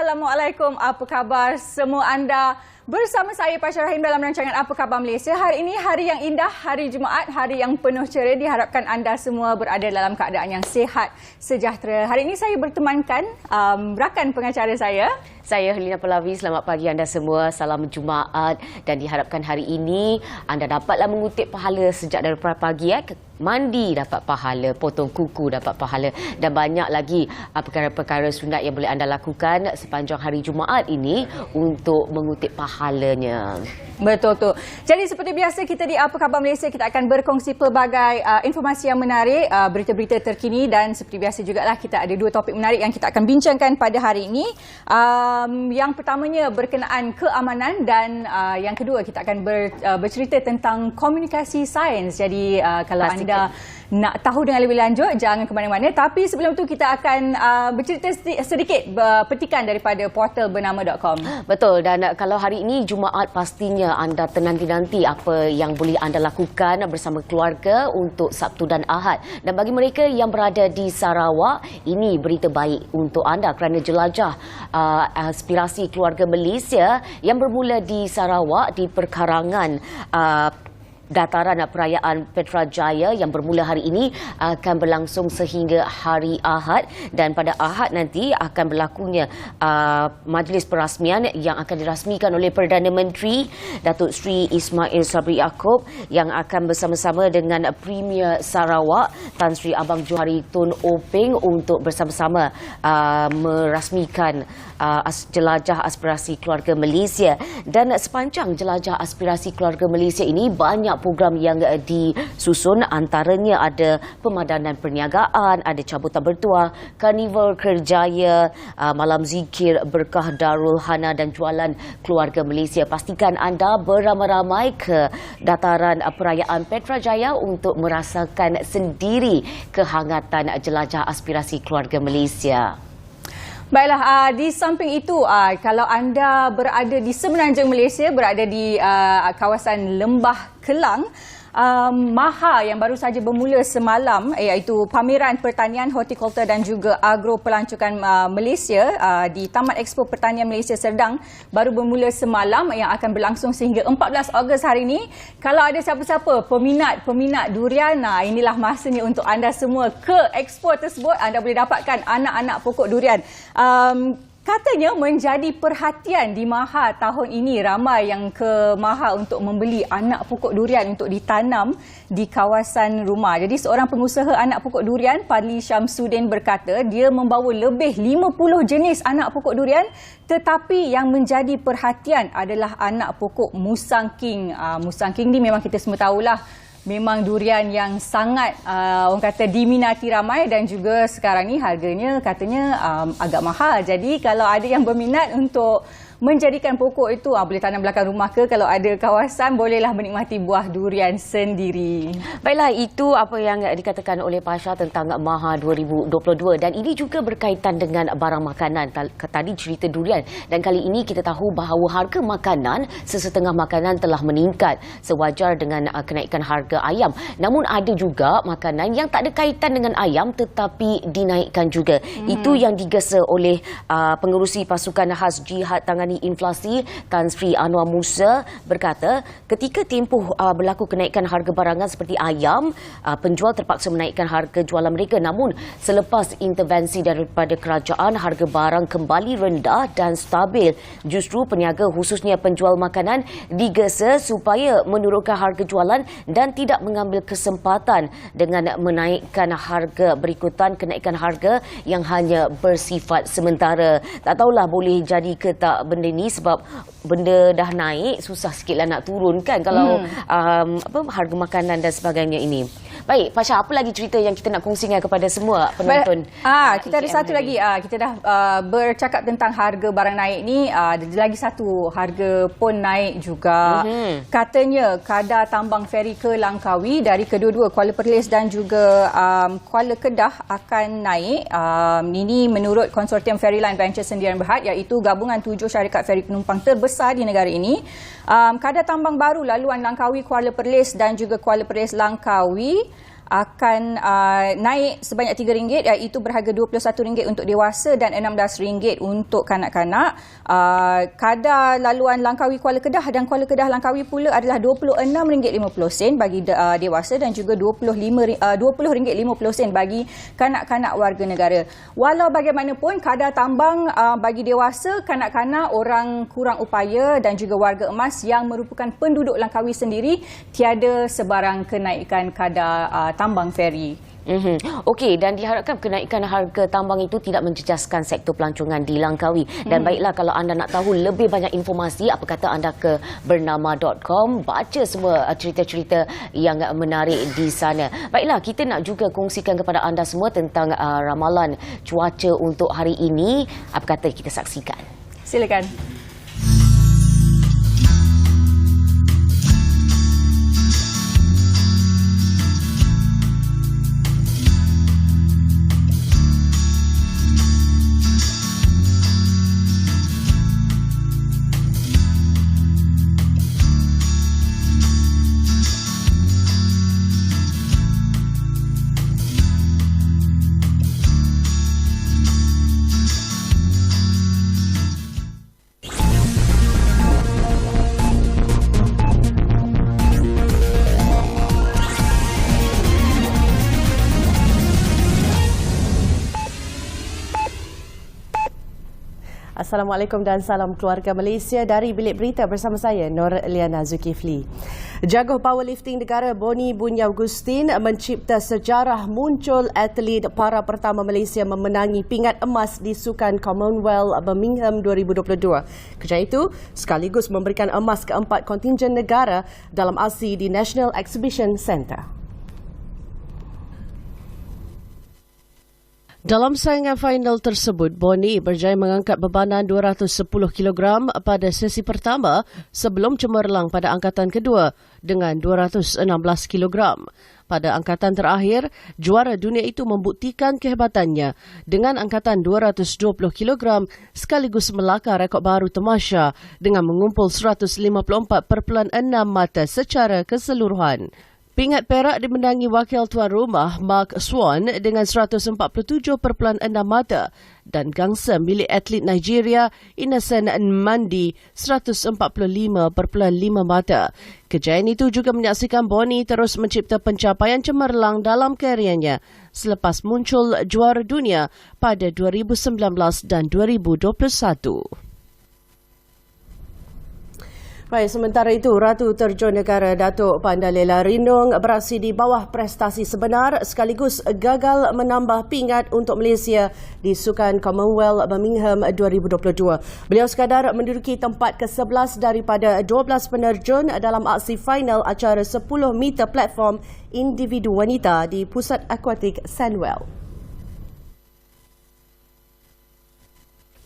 Assalamualaikum, apa khabar semua anda? Bersama saya Pasha Rahim dalam rancangan Apa Khabar Malaysia. Hari ini hari yang indah, hari Jumaat, hari yang penuh ceria. Diharapkan anda semua berada dalam keadaan yang sihat, sejahtera. Hari ini saya bertemankan rakan pengacara saya. Saya Helena Pelavi. Selamat pagi anda semua. Salam Jumaat dan diharapkan hari ini anda dapatlah mengutip pahala sejak daripada pagi. Mandi dapat pahala, potong kuku dapat pahala dan banyak lagi perkara-perkara sunat yang boleh anda lakukan sepanjang hari Jumaat ini untuk mengutip pahalanya. Betul tu. Jadi seperti biasa kita di Apa Khabar Malaysia kita akan berkongsi pelbagai informasi yang menarik, berita-berita terkini dan seperti biasa jugalah kita ada dua topik menarik yang kita akan bincangkan pada hari ini. Yang pertamanya berkenaan keamanan dan yang kedua kita akan bercerita tentang komunikasi sains. Jadi kalau anda nak tahu dengan lebih lanjut, jangan ke mana-mana. Tapi sebelum tu kita akan bercerita sedikit petikan daripada portal bernama.com. Betul, dan kalau hari ini Jumaat pastinya anda ternanti-nanti apa yang boleh anda lakukan bersama keluarga untuk Sabtu dan Ahad. Dan bagi mereka yang berada di Sarawak, ini berita baik untuk anda kerana jelajah aspirasi keluarga Malaysia yang bermula di Sarawak di perkarangan dataran perayaan Petrajaya yang bermula hari ini akan berlangsung sehingga hari Ahad, dan pada Ahad nanti akan berlakunya majlis perasmian yang akan dirasmikan oleh Perdana Menteri Datuk Seri Ismail Sabri Yaakob yang akan bersama-sama dengan Premier Sarawak Tan Sri Abang Johari Tun Openg untuk bersama-sama merasmikan jelajah aspirasi keluarga Malaysia. Dan sepanjang jelajah aspirasi keluarga Malaysia ini banyak program yang disusun, antaranya ada pemadanan perniagaan, ada cabutan bertuah, karnival kerjaya, malam zikir berkah Darul Hana dan jualan keluarga Malaysia. Pastikan anda beramai-ramai ke dataran perayaan Petrajaya untuk merasakan sendiri kehangatan jelajah aspirasi keluarga Malaysia. Baiklah, di samping itu, kalau anda berada di semenanjung Malaysia, berada di kawasan Lembah Kelang, MAHA yang baru saja bermula semalam, iaitu Pameran Pertanian, Hortikultur dan juga Agro Pelancongan Malaysia di Taman Expo Pertanian Malaysia Serdang baru bermula semalam yang akan berlangsung sehingga 14 Ogos hari ini. Kalau ada siapa-siapa peminat durian, inilah masanya untuk anda semua ke expo tersebut. Anda boleh dapatkan anak-anak pokok durian. Katanya menjadi perhatian di MAHA tahun ini, ramai yang ke MAHA untuk membeli anak pokok durian untuk ditanam di kawasan rumah. Jadi seorang pengusaha anak pokok durian, Padli Syamsuddin berkata dia membawa lebih 50 jenis anak pokok durian, tetapi yang menjadi perhatian adalah anak pokok Musang King. Musang King ni memang kita semua tahulah, memang durian yang sangat orang kata diminati ramai dan juga sekarang ni harganya katanya agak mahal. Jadi kalau ada yang berminat untuk menjadikan pokok itu boleh tanam belakang rumah ke, kalau ada kawasan bolehlah menikmati buah durian sendiri. Baiklah, itu apa yang dikatakan oleh Pasha tentang MAHA 2022 dan ini juga berkaitan dengan barang makanan. Tadi cerita durian dan kali ini kita tahu bahawa harga makanan, sesetengah makanan telah meningkat sewajar dengan kenaikan harga ayam. Namun ada juga makanan yang tak ada kaitan dengan ayam tetapi dinaikkan juga. Itu yang digesa oleh pengerusi pasukan khas jihad tangani inflasi Tan Sri Anwar Musa berkata ketika tempoh berlaku kenaikan harga barangan seperti ayam, penjual terpaksa menaikkan harga jualan mereka, namun selepas intervensi daripada kerajaan harga barang kembali rendah dan stabil. Justru peniaga khususnya penjual makanan digesa supaya menurunkan harga jualan dan tidak mengambil kesempatan dengan menaikkan harga berikutan kenaikan harga yang hanya bersifat sementara. Tak tahulah boleh jadi ke tak benda ni, sebab benda dah naik susah sikitlah nak turun kan kalau harga makanan dan sebagainya ini. Baik, Pasha, apa lagi cerita yang kita nak kongsikan kepada semua penonton? Kita ada satu lagi. Kita dah bercakap tentang harga barang naik ni. Ada lagi satu, harga pun naik juga. Katanya kadar tambang feri ke Langkawi dari kedua-dua Kuala Perlis dan juga Kuala Kedah akan naik. Ini menurut Konsortium Ferryline Venture Sendirian Berhad, iaitu gabungan 7 syarikat feri penumpang terbesar di negara ini. Kadar tambang baru laluan Langkawi Kuala Perlis dan juga Kuala Perlis Langkawi akan naik sebanyak RM3, iaitu berharga RM21 untuk dewasa dan RM16 untuk kanak-kanak. Kadar laluan Langkawi Kuala Kedah dan Kuala Kedah Langkawi pula adalah RM26.50 bagi dewasa dan juga RM20.50 bagi kanak-kanak warga negara. Walau bagaimanapun, kadar tambang bagi dewasa, kanak-kanak, orang kurang upaya dan juga warga emas yang merupakan penduduk Langkawi sendiri tiada sebarang kenaikan kadar tambang feri. Okey, dan diharapkan kenaikan harga tambang itu tidak menjejaskan sektor pelancongan di Langkawi. Dan baiklah, kalau anda nak tahu lebih banyak informasi, apa kata anda ke bernama.com, baca semua cerita-cerita yang menarik di sana. Baiklah, kita nak juga kongsikan kepada anda semua tentang ramalan cuaca untuk hari ini. Apa kata kita saksikan? Silakan. Assalamualaikum dan salam keluarga Malaysia dari Bilik Berita bersama saya Nur Liana Zulkifli. Jago powerlifting negara Boni Buni Augustin mencipta sejarah muncul atlet para pertama Malaysia memenangi pingat emas di Sukan Commonwealth Birmingham 2022. Kerja itu sekaligus memberikan emas keempat kontingen negara dalam aksi di National Exhibition Centre. Dalam saingan final tersebut, Boni berjaya mengangkat bebanan 210 kg pada sesi pertama sebelum cemerlang pada angkatan kedua dengan 216 kg. Pada angkatan terakhir, juara dunia itu membuktikan kehebatannya dengan angkatan 220 kg sekaligus melakar rekod baru Tamasha dengan mengumpul 154.6 mata secara keseluruhan. Pingat perak dimenangi wakil tuan rumah Mark Swan dengan 147.6 mata dan gangsa milik atlet Nigeria Innocent Nmandi 145.5 mata. Kejayaan itu juga menyaksikan Boni terus mencipta pencapaian cemerlang dalam karirnya selepas muncul juara dunia pada 2019 dan 2021. Baik, sementara itu, Ratu Terjun Negara Datuk Pandalela Rinung beraksi di bawah prestasi sebenar sekaligus gagal menambah pingat untuk Malaysia di Sukan Commonwealth Birmingham 2022. Beliau sekadar menduduki tempat ke-11 daripada 12 penerjun dalam aksi final acara 10 meter platform individu wanita di Pusat Akuatik Sandwell.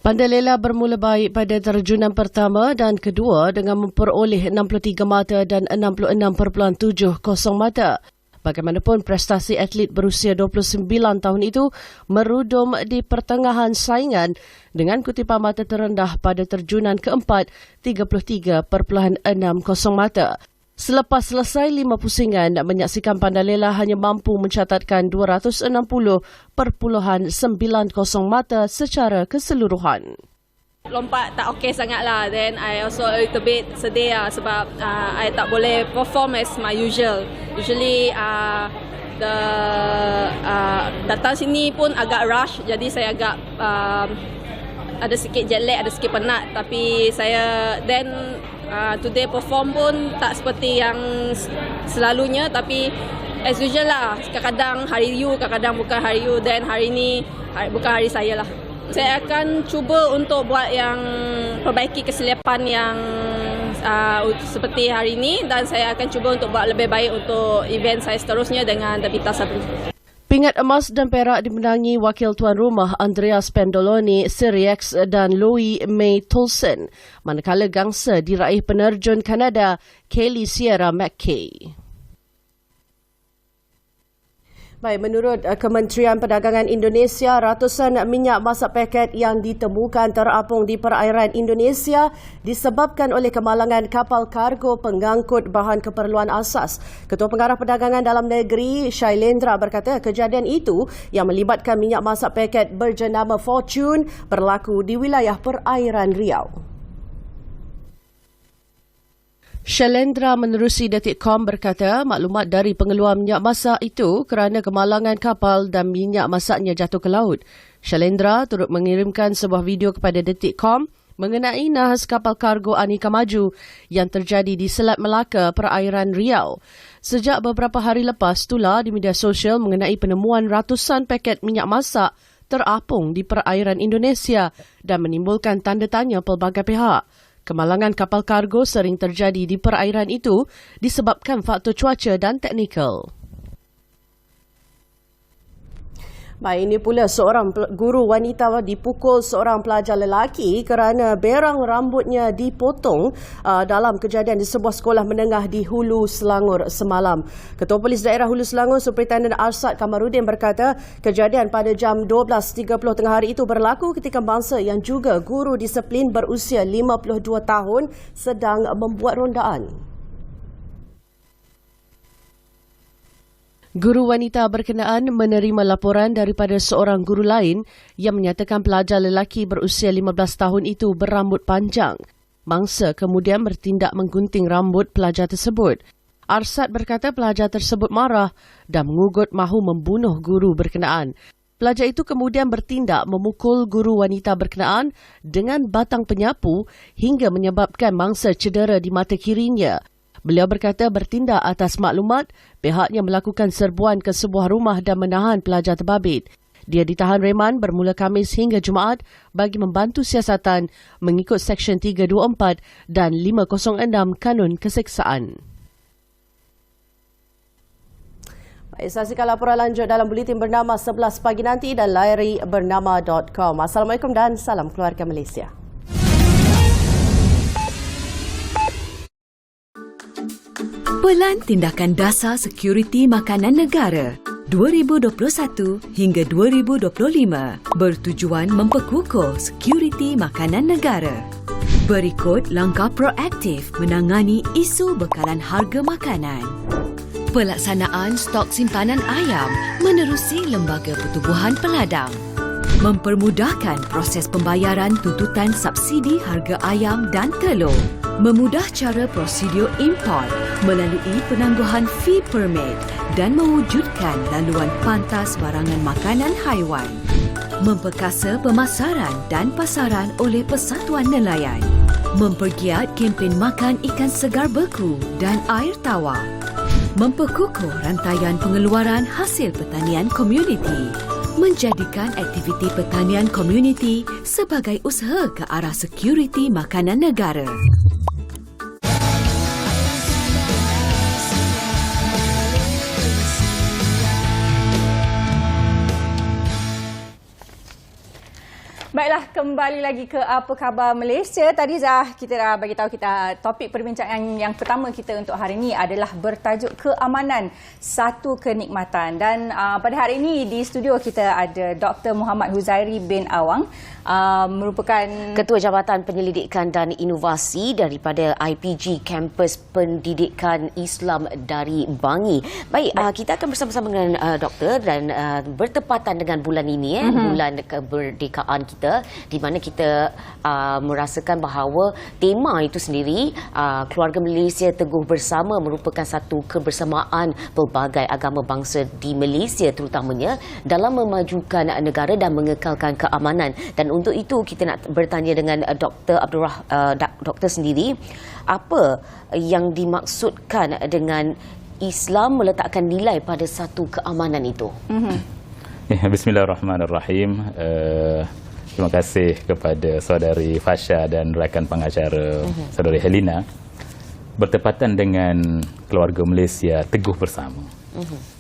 Pandalela bermula baik pada terjunan pertama dan kedua dengan memperoleh 63 mata dan 66.70 mata. Bagaimanapun, prestasi atlet berusia 29 tahun itu merudum di pertengahan saingan dengan kutipan mata terendah pada terjunan keempat 33.60 mata. Selepas selesai 5 pusingan, menyaksikan Pandalela hanya mampu mencatatkan 260.90 mata secara keseluruhan. Lompat tak okey sangat lah. Then I also a little bit sedih lah sebab I tak boleh perform as my usual. Usually datang sini pun agak rush, jadi saya agak ada sikit jet lag, ada sikit penat. Tapi saya today perform pun tak seperti yang selalunya, tapi as usual lah. Kadang-kadang hari you, kadang-kadang bukan hari you. Dan hari ni bukan hari saya lah. Saya akan cuba untuk buat yang perbaiki kesilapan yang seperti hari ini, dan saya akan cuba untuk buat lebih baik untuk event saya seterusnya dengan Davita Sabri. Pingat emas dan perak dimenangi wakil tuan rumah Andreas Pendoloni Siriex dan Louis May Tolson, manakala gangsa diraih penerjun Kanada Kaylee Sierra McKay. Baik, menurut Kementerian Perdagangan Indonesia, ratusan minyak masak paket yang ditemukan terapung di perairan Indonesia disebabkan oleh kemalangan kapal kargo pengangkut bahan keperluan asas. Ketua Pengarah Perdagangan Dalam Negeri, Shailendra, berkata kejadian itu yang melibatkan minyak masak paket berjenama Fortune berlaku di wilayah perairan Riau. Shailendra menerusi Detik.com berkata maklumat dari pengeluar minyak masak itu kerana kemalangan kapal dan minyak masaknya jatuh ke laut. Shailendra turut mengirimkan sebuah video kepada Detik.com mengenai nahas kapal kargo Aneka Maju yang terjadi di Selat Melaka, perairan Riau. Sejak beberapa hari lepas, tular di media sosial mengenai penemuan ratusan paket minyak masak terapung di perairan Indonesia dan menimbulkan tanda tanya pelbagai pihak. Kemalangan kapal kargo sering terjadi di perairan itu disebabkan faktor cuaca dan teknikal. Baik, ini pula seorang guru wanita dipukul seorang pelajar lelaki kerana berang rambutnya dipotong dalam kejadian di sebuah sekolah menengah di Hulu Selangor semalam. Ketua Polis Daerah Hulu Selangor, Superintendent Arsad Kamarudin berkata kejadian pada jam 12.30 tengah hari itu berlaku ketika mangsa yang juga guru disiplin berusia 52 tahun sedang membuat rondaan. Guru wanita berkenaan menerima laporan daripada seorang guru lain yang menyatakan pelajar lelaki berusia 15 tahun itu berambut panjang. Mangsa kemudian bertindak menggunting rambut pelajar tersebut. Arsad berkata pelajar tersebut marah dan mengugut mahu membunuh guru berkenaan. Pelajar itu kemudian bertindak memukul guru wanita berkenaan dengan batang penyapu hingga menyebabkan mangsa cedera di mata kirinya. Beliau berkata bertindak atas maklumat, pihaknya melakukan serbuan ke sebuah rumah dan menahan pelajar terbabit. Dia ditahan reman bermula Khamis hingga Jumaat bagi membantu siasatan mengikut Seksyen 324 dan 506 Kanun Keseksaan. Baik, saksikan laporan lanjut dalam buletin bernama 11 pagi nanti dan layari bernama.com. Assalamualaikum dan salam keluarga Malaysia. Pelan Tindakan Dasar Sekuriti Makanan Negara 2021 hingga 2025 bertujuan memperkukuh sekuriti makanan negara. Berikut langkah proaktif menangani isu bekalan harga makanan. Pelaksanaan stok simpanan ayam menerusi Lembaga Pertubuhan Peladang. Mempermudahkan proses pembayaran tuntutan subsidi harga ayam dan telur. Memudah cara prosedur import melalui penangguhan fee permit dan mewujudkan laluan pantas barangan makanan haiwan. Memperkasa pemasaran dan pasaran oleh Persatuan Nelayan. Mempergiat kempen makan ikan segar beku dan air tawar. Memperkukuh rantaian pengeluaran hasil pertanian komuniti. Menjadikan aktiviti pertanian komuniti sebagai usaha ke arah sekuriti makanan negara. Baiklah, kembali lagi ke Apa Khabar Malaysia. Tadi kita dah bagi tahu kita topik perbincangan yang pertama kita untuk hari ini adalah bertajuk keamanan satu kenikmatan. Dan pada hari ini di studio kita ada Dr. Muhammad Huzairi bin Awang, merupakan Ketua Jabatan Penyelidikan dan Inovasi daripada IPG Kampus Pendidikan Islam dari Bangi. Baik, kita akan bersama-sama dengan doktor dan bertepatan dengan bulan ini, bulan kemerdekaan kita, di mana kita merasakan bahawa tema itu sendiri, keluarga Malaysia teguh bersama, merupakan satu kebersamaan pelbagai agama bangsa di Malaysia terutamanya dalam memajukan negara dan mengekalkan keamanan. Dan untuk itu kita nak bertanya dengan Dr. Doktor sendiri, apa yang dimaksudkan dengan Islam meletakkan nilai pada satu keamanan itu? Bismillahirrahmanirrahim. Terima kasih kepada saudari Fasha dan rakan pengacara saudari Helena. Bertepatan dengan keluarga Malaysia teguh bersama.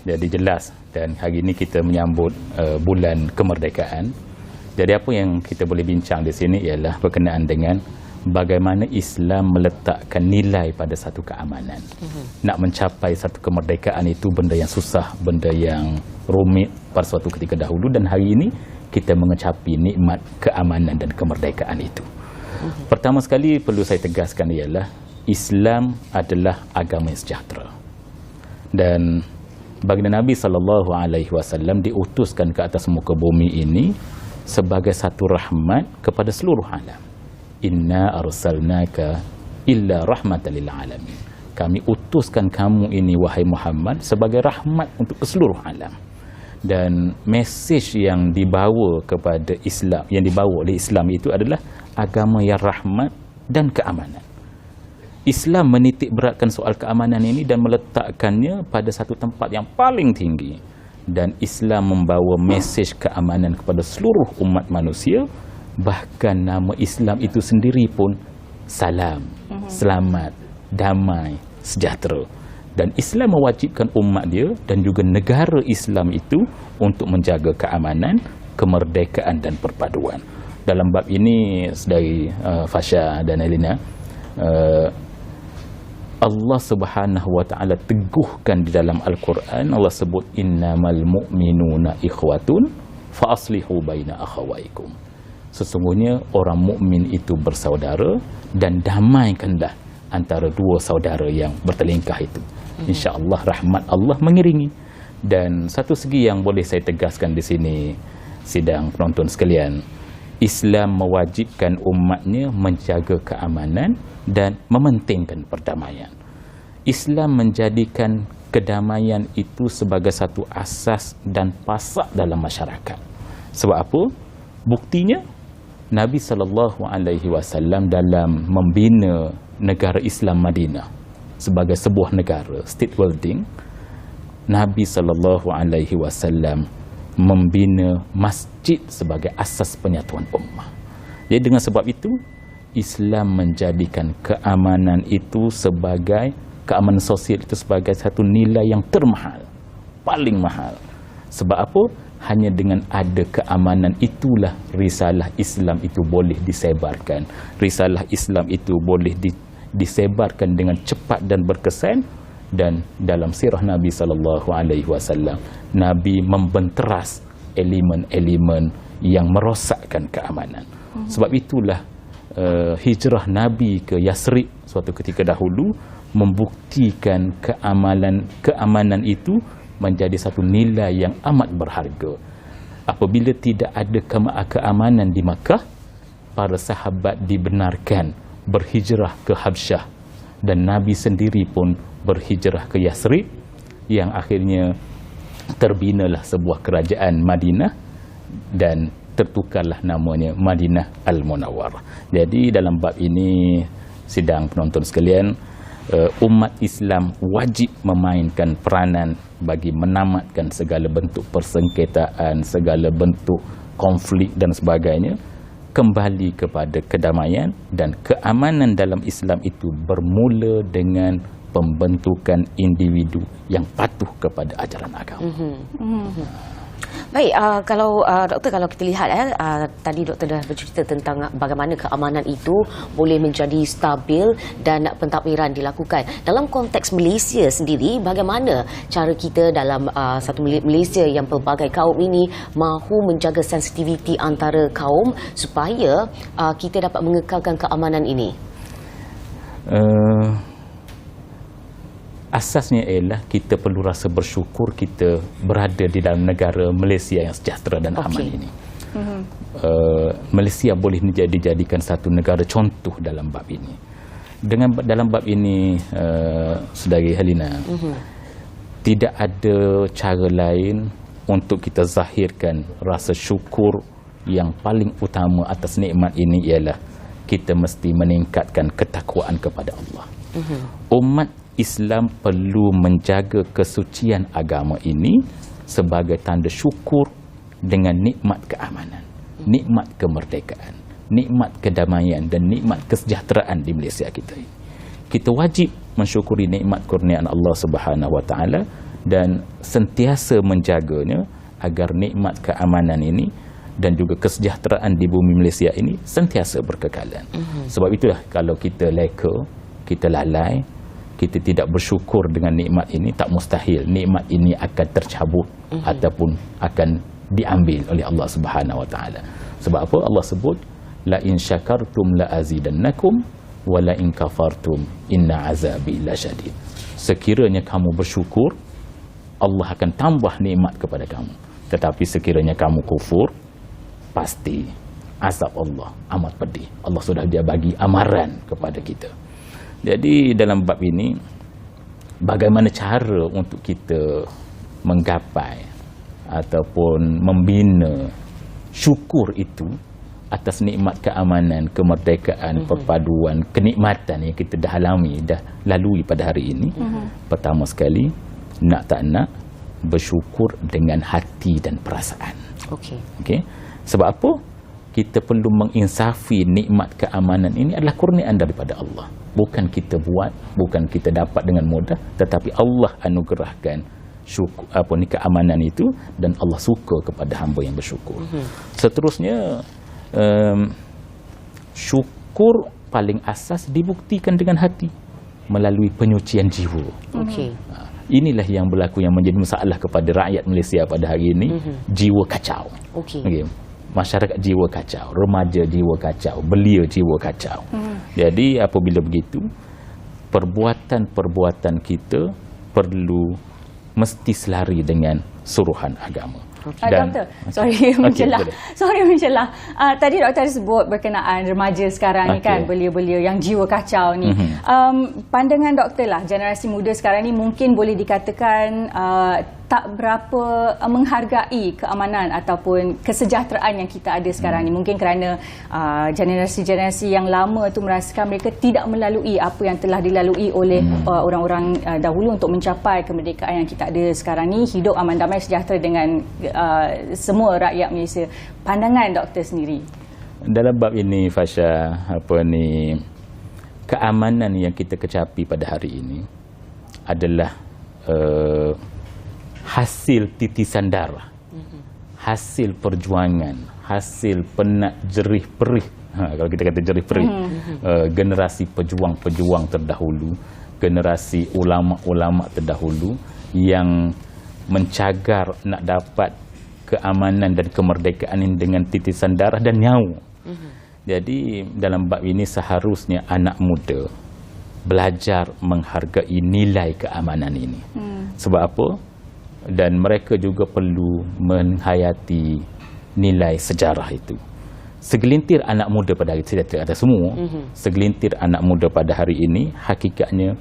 Jadi jelas, dan hari ini kita menyambut bulan kemerdekaan. Jadi apa yang kita boleh bincang di sini ialah berkenaan dengan bagaimana Islam meletakkan nilai pada satu keamanan. Nak mencapai satu kemerdekaan itu benda yang susah, benda yang rumit pada suatu ketika dahulu, dan hari ini kita mengecapi nikmat keamanan dan kemerdekaan itu. Pertama sekali perlu saya tegaskan ialah Islam adalah agama yang sejahtera. Dan baginda Nabi SAW diutuskan ke atas muka bumi ini sebagai satu rahmat kepada seluruh alam. Inna arsalnaka illa rahmatan lil alamin. Kami utuskan kamu ini wahai Muhammad sebagai rahmat untuk seluruh alam. Dan mesej yang dibawa kepada Islam, yang dibawa oleh Islam itu adalah agama yang rahmat dan keamanan. Islam menitik beratkan soal keamanan ini dan meletakkannya pada satu tempat yang paling tinggi. Dan Islam membawa mesej keamanan kepada seluruh umat manusia. Bahkan nama Islam itu sendiri pun salam, selamat, damai, sejahtera. Dan Islam mewajibkan umat dia dan juga negara Islam itu untuk menjaga keamanan, kemerdekaan dan perpaduan. Dalam bab ini, saudari Fasha dan Helena, Allah Subhanahu wa taala teguhkan di dalam Al-Quran. Allah sebut innamal mu'minuna ikhwatun fa aslihu baina akhawaikum. Sesungguhnya orang mukmin itu bersaudara dan damaikanlah antara dua saudara yang bertelingkah itu. Insya-Allah rahmat Allah mengiringi. Dan satu segi yang boleh saya tegaskan di sini, sidang penonton sekalian, Islam mewajibkan umatnya menjaga keamanan dan mementingkan perdamaian. Islam menjadikan kedamaian itu sebagai satu asas dan pasak dalam masyarakat. Sebab apa? Buktinya Nabi SAW dalam membina negara Islam Madinah sebagai sebuah negara, state building, Nabi SAW membina masjid sebagai asas penyatuan ummah. Jadi dengan sebab itu Islam menjadikan keamanan itu sebagai, keamanan sosial itu sebagai satu nilai yang termahal, paling mahal. Sebab apa? Hanya dengan ada keamanan itulah risalah Islam itu boleh disebarkan. Risalah Islam itu boleh disebarkan dengan cepat dan berkesan. Dan dalam sirah Nabi SAW, Nabi membenteras elemen-elemen yang merosakkan keamanan. Sebab itulah hijrah Nabi ke Yasrib suatu ketika dahulu membuktikan keamanan itu menjadi satu nilai yang amat berharga. Apabila tidak ada keamanan di Makkah, para sahabat dibenarkan berhijrah ke Habsyah, dan Nabi sendiri pun berhijrah ke Yasrib, yang akhirnya terbinalah sebuah kerajaan Madinah dan tertukarlah namanya Madinah Al-Munawwarah. Jadi dalam bab ini, sidang penonton sekalian, umat Islam wajib memainkan peranan bagi menamatkan segala bentuk persengketaan, segala bentuk konflik dan sebagainya, kembali kepada kedamaian. Dan keamanan dalam Islam itu bermula dengan pembentukan individu yang patuh kepada ajaran agama. Baik, doktor, kalau kita lihat tadi doktor dah bercerita tentang bagaimana keamanan itu boleh menjadi stabil dan pentadbiran dilakukan. Dalam konteks Malaysia sendiri, bagaimana cara kita dalam satu Malaysia yang pelbagai kaum ini mahu menjaga sensitiviti antara kaum supaya kita dapat mengekalkan keamanan ini? Asasnya ialah kita perlu rasa bersyukur kita berada di dalam negara Malaysia yang sejahtera dan aman ini. Malaysia boleh dijadikan satu negara contoh dalam bab ini. Dalam bab ini, saudari Helena, tidak ada cara lain untuk kita zahirkan rasa syukur yang paling utama atas nikmat ini ialah kita mesti meningkatkan ketakwaan kepada Allah. Umat Islam perlu menjaga kesucian agama ini sebagai tanda syukur dengan nikmat keamanan, nikmat kemerdekaan, nikmat kedamaian dan nikmat kesejahteraan di Malaysia kita ini. Kita wajib mensyukuri nikmat kurniaan Allah Subhanahu Wa Taala dan sentiasa menjaganya agar nikmat keamanan ini dan juga kesejahteraan di bumi Malaysia ini sentiasa berkekalan. Sebab itulah kalau kita leka, kita lalai, kita tidak bersyukur dengan nikmat ini, tak mustahil nikmat ini akan tercabut ataupun akan diambil oleh Allah Subhanahu Wa Taala. Sebab apa? Allah sebut la in syakartum la azidannakum wa la in kafartum inna azabi lasyadid. Sekiranya kamu bersyukur, Allah akan tambah nikmat kepada kamu. Tetapi sekiranya kamu kufur, pasti azab Allah amat pedih. Allah sudah dia bagi amaran kepada kita. Jadi dalam bab ini, bagaimana cara untuk kita menggapai ataupun membina syukur itu atas nikmat keamanan, kemerdekaan, perpaduan, kenikmatan yang kita dah alami, dah lalui pada hari ini. Pertama sekali, nak tak nak, bersyukur dengan hati dan perasaan. Okey. Sebab apa? Kita perlu menginsafi nikmat keamanan ini adalah kurniaan daripada Allah. Bukan kita buat, bukan kita dapat dengan mudah, tetapi Allah anugerahkan syukur, keamanan itu, dan Allah suka kepada hamba yang bersyukur. Seterusnya, syukur paling asas dibuktikan dengan hati melalui penyucian jiwa. Inilah yang berlaku, yang menjadi masalah kepada rakyat Malaysia pada hari ini. Jiwa kacau. Okay. Masyarakat jiwa kacau, remaja jiwa kacau, belia jiwa kacau. Jadi apabila begitu, perbuatan-perbuatan kita perlu mesti selari dengan suruhan agama. Doktor, sorry mencelah. Tadi doktor sebut berkenaan remaja sekarang ni kan, belia-belia yang jiwa kacau ni. Pandangan doktor lah, generasi muda sekarang ni mungkin boleh dikatakan tak berapa menghargai keamanan ataupun kesejahteraan yang kita ada sekarang ni. Mungkin kerana generasi-generasi yang lama tu merasakan mereka tidak melalui apa yang telah dilalui oleh orang-orang dahulu untuk mencapai kemerdekaan yang kita ada sekarang ni, hidup aman damai sejahtera dengan semua rakyat Malaysia. Pandangan doktor sendiri dalam bab ini, Fasha, keamanan yang kita kecapi pada hari ini adalah hasil titisan darah, hasil perjuangan, hasil penat jerih perih. Kalau kita kata jerih perih, generasi pejuang-pejuang terdahulu, generasi ulama-ulama terdahulu yang mencagar nak dapat keamanan dan kemerdekaan ini dengan titisan darah dan nyawa. Jadi dalam bab ini seharusnya anak muda belajar menghargai nilai keamanan ini. Sebab apa? Dan mereka juga perlu menghayati nilai sejarah itu. Segelintir anak muda pada hari ini, saya tidak kata semua, segelintir anak muda pada hari ini hakikatnya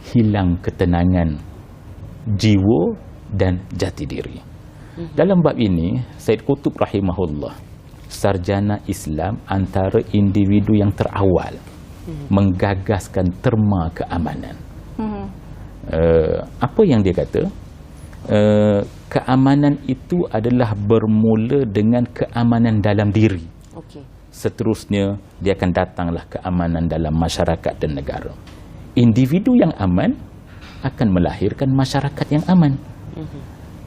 hilang ketenangan jiwa dan jati diri. Dalam bab ini, Said Qutb rahimahullah, sarjana Islam antara individu yang terawal menggagaskan terma keamanan. Apa yang dia kata? Keamanan itu adalah bermula dengan keamanan dalam diri. Seterusnya dia akan datanglah keamanan dalam masyarakat dan negara. Individu yang aman akan melahirkan masyarakat yang aman.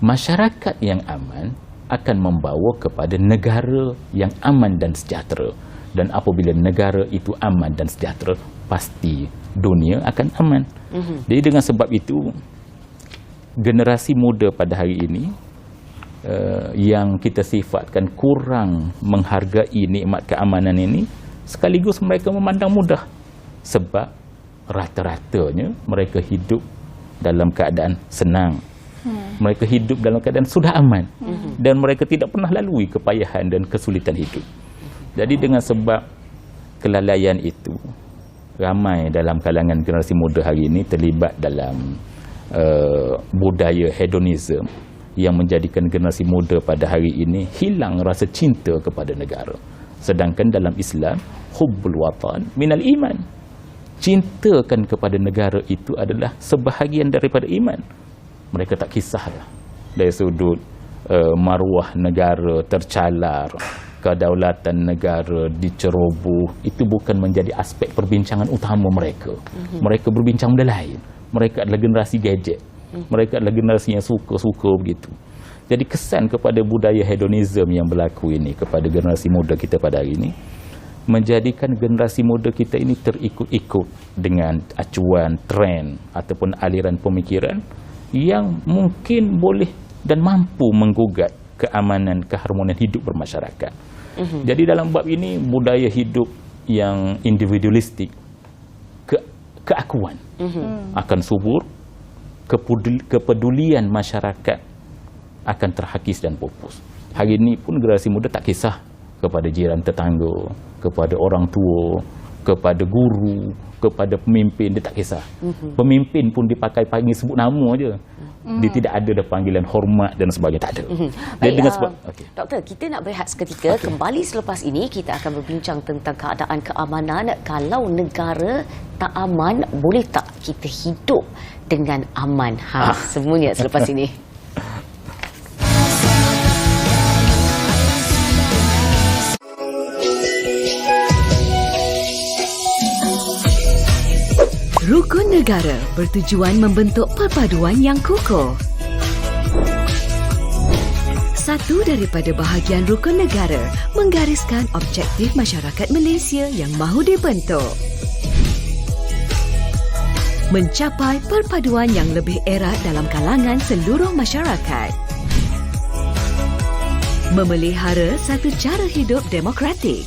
Masyarakat yang aman akan membawa kepada negara yang aman dan sejahtera. Dan apabila negara itu aman dan sejahtera, pasti dunia akan aman. Jadi dengan sebab itu, generasi muda pada hari ini yang kita sifatkan kurang menghargai nikmat keamanan ini, sekaligus mereka memandang mudah. Sebab rata-ratanya mereka hidup dalam keadaan senang. Mereka hidup dalam keadaan sudah aman. Dan mereka tidak pernah lalui kepayahan dan kesulitan hidup. Jadi dengan sebab kelalaian itu, ramai dalam kalangan generasi muda hari ini terlibat dalam budaya hedonisme yang menjadikan generasi muda pada hari ini hilang rasa cinta kepada negara. Sedangkan dalam Islam, hubbul watan minal iman. Cintakan kepada negara itu adalah sebahagian daripada iman. Mereka tak kisahlah dari sudut maruah negara tercalar, kedaulatan negara diceroboh, itu bukan menjadi aspek perbincangan utama mereka. Mereka berbincang benda lain. Mereka adalah generasi gadget. Mereka adalah generasi yang suka-suka begitu. Jadi kesan kepada budaya hedonism yang berlaku ini kepada generasi muda kita pada hari ini menjadikan generasi muda kita ini terikut-ikut dengan acuan, trend ataupun aliran pemikiran yang mungkin boleh dan mampu menggugat keamanan, keharmonian hidup bermasyarakat. Jadi dalam bab ini budaya hidup yang individualistik, keakuan akan subur, kepedulian masyarakat akan terhakis dan pupus. Hari ini pun generasi muda tak kisah kepada jiran tetangga, kepada orang tua, kepada guru, kepada pemimpin, dia tak kisah. Pemimpin pun panggil sebut nama aja. Dia tidak ada dah panggilan hormat dan sebagainya, tak ada. Baik, Doktor, kita nak berehat seketika. Kembali selepas ini kita akan berbincang tentang keadaan keamanan. Kalau negara tak aman, boleh tak kita hidup dengan aman? Semuanya selepas ini. Rukun negara bertujuan membentuk perpaduan yang kukuh. Satu daripada bahagian rukun negara menggariskan objektif masyarakat Malaysia yang mahu dibentuk. Mencapai perpaduan yang lebih erat dalam kalangan seluruh masyarakat. Memelihara satu cara hidup demokratik.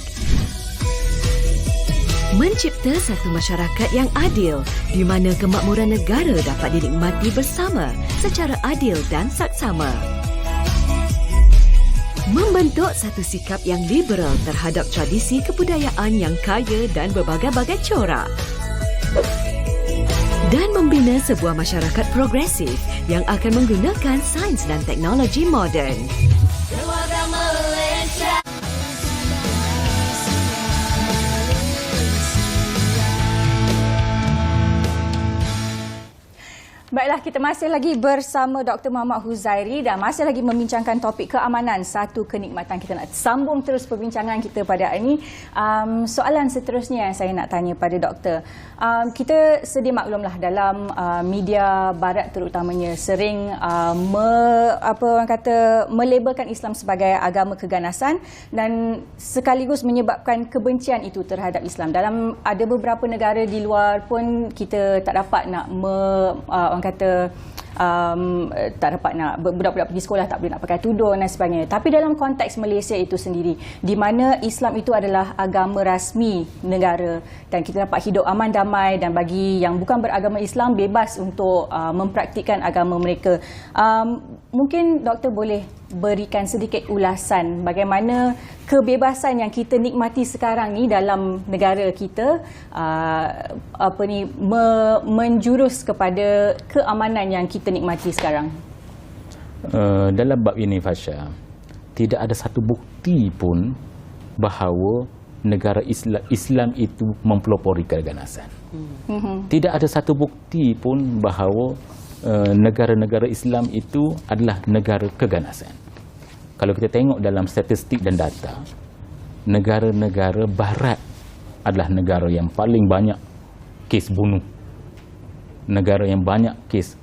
Mencipta satu masyarakat yang adil di mana kemakmuran negara dapat dinikmati bersama secara adil dan saksama. Membentuk satu sikap yang liberal terhadap tradisi kebudayaan yang kaya dan berbagai-bagai corak. Dan membina sebuah masyarakat progresif yang akan menggunakan sains dan teknologi moden. Baiklah, kita masih lagi bersama Dr. Muhammad Huzairi dan masih lagi membincangkan topik keamanan, satu kenikmatan. Kita nak sambung terus perbincangan kita pada hari ini. Soalan seterusnya yang saya nak tanya pada doktor. Kita sedia maklumlah dalam media barat terutamanya sering melabelkan Islam sebagai agama keganasan dan sekaligus menyebabkan kebencian itu terhadap Islam. Dalam ada beberapa negara di luar pun kita tak dapat nak tak dapat nak budak-budak pergi sekolah tak boleh nak pakai tudung dan sebagainya. Tapi dalam konteks Malaysia itu sendiri, di mana Islam itu adalah agama rasmi negara dan kita dapat hidup aman damai dan bagi yang bukan beragama Islam bebas untuk mempraktikkan agama mereka. Mungkin doktor boleh berikan sedikit ulasan bagaimana kebebasan yang kita nikmati sekarang ni dalam negara kita menjurus kepada keamanan yang kita nikmati sekarang. Dalam bab ini, Fasha, tidak ada satu bukti pun bahawa negara Islam itu mempelopori keganasan. Tidak ada satu bukti pun bahawa negara-negara Islam itu adalah negara keganasan. Kalau kita tengok dalam statistik dan data, negara-negara barat adalah negara yang paling banyak kes bunuh. Negara yang banyak kes,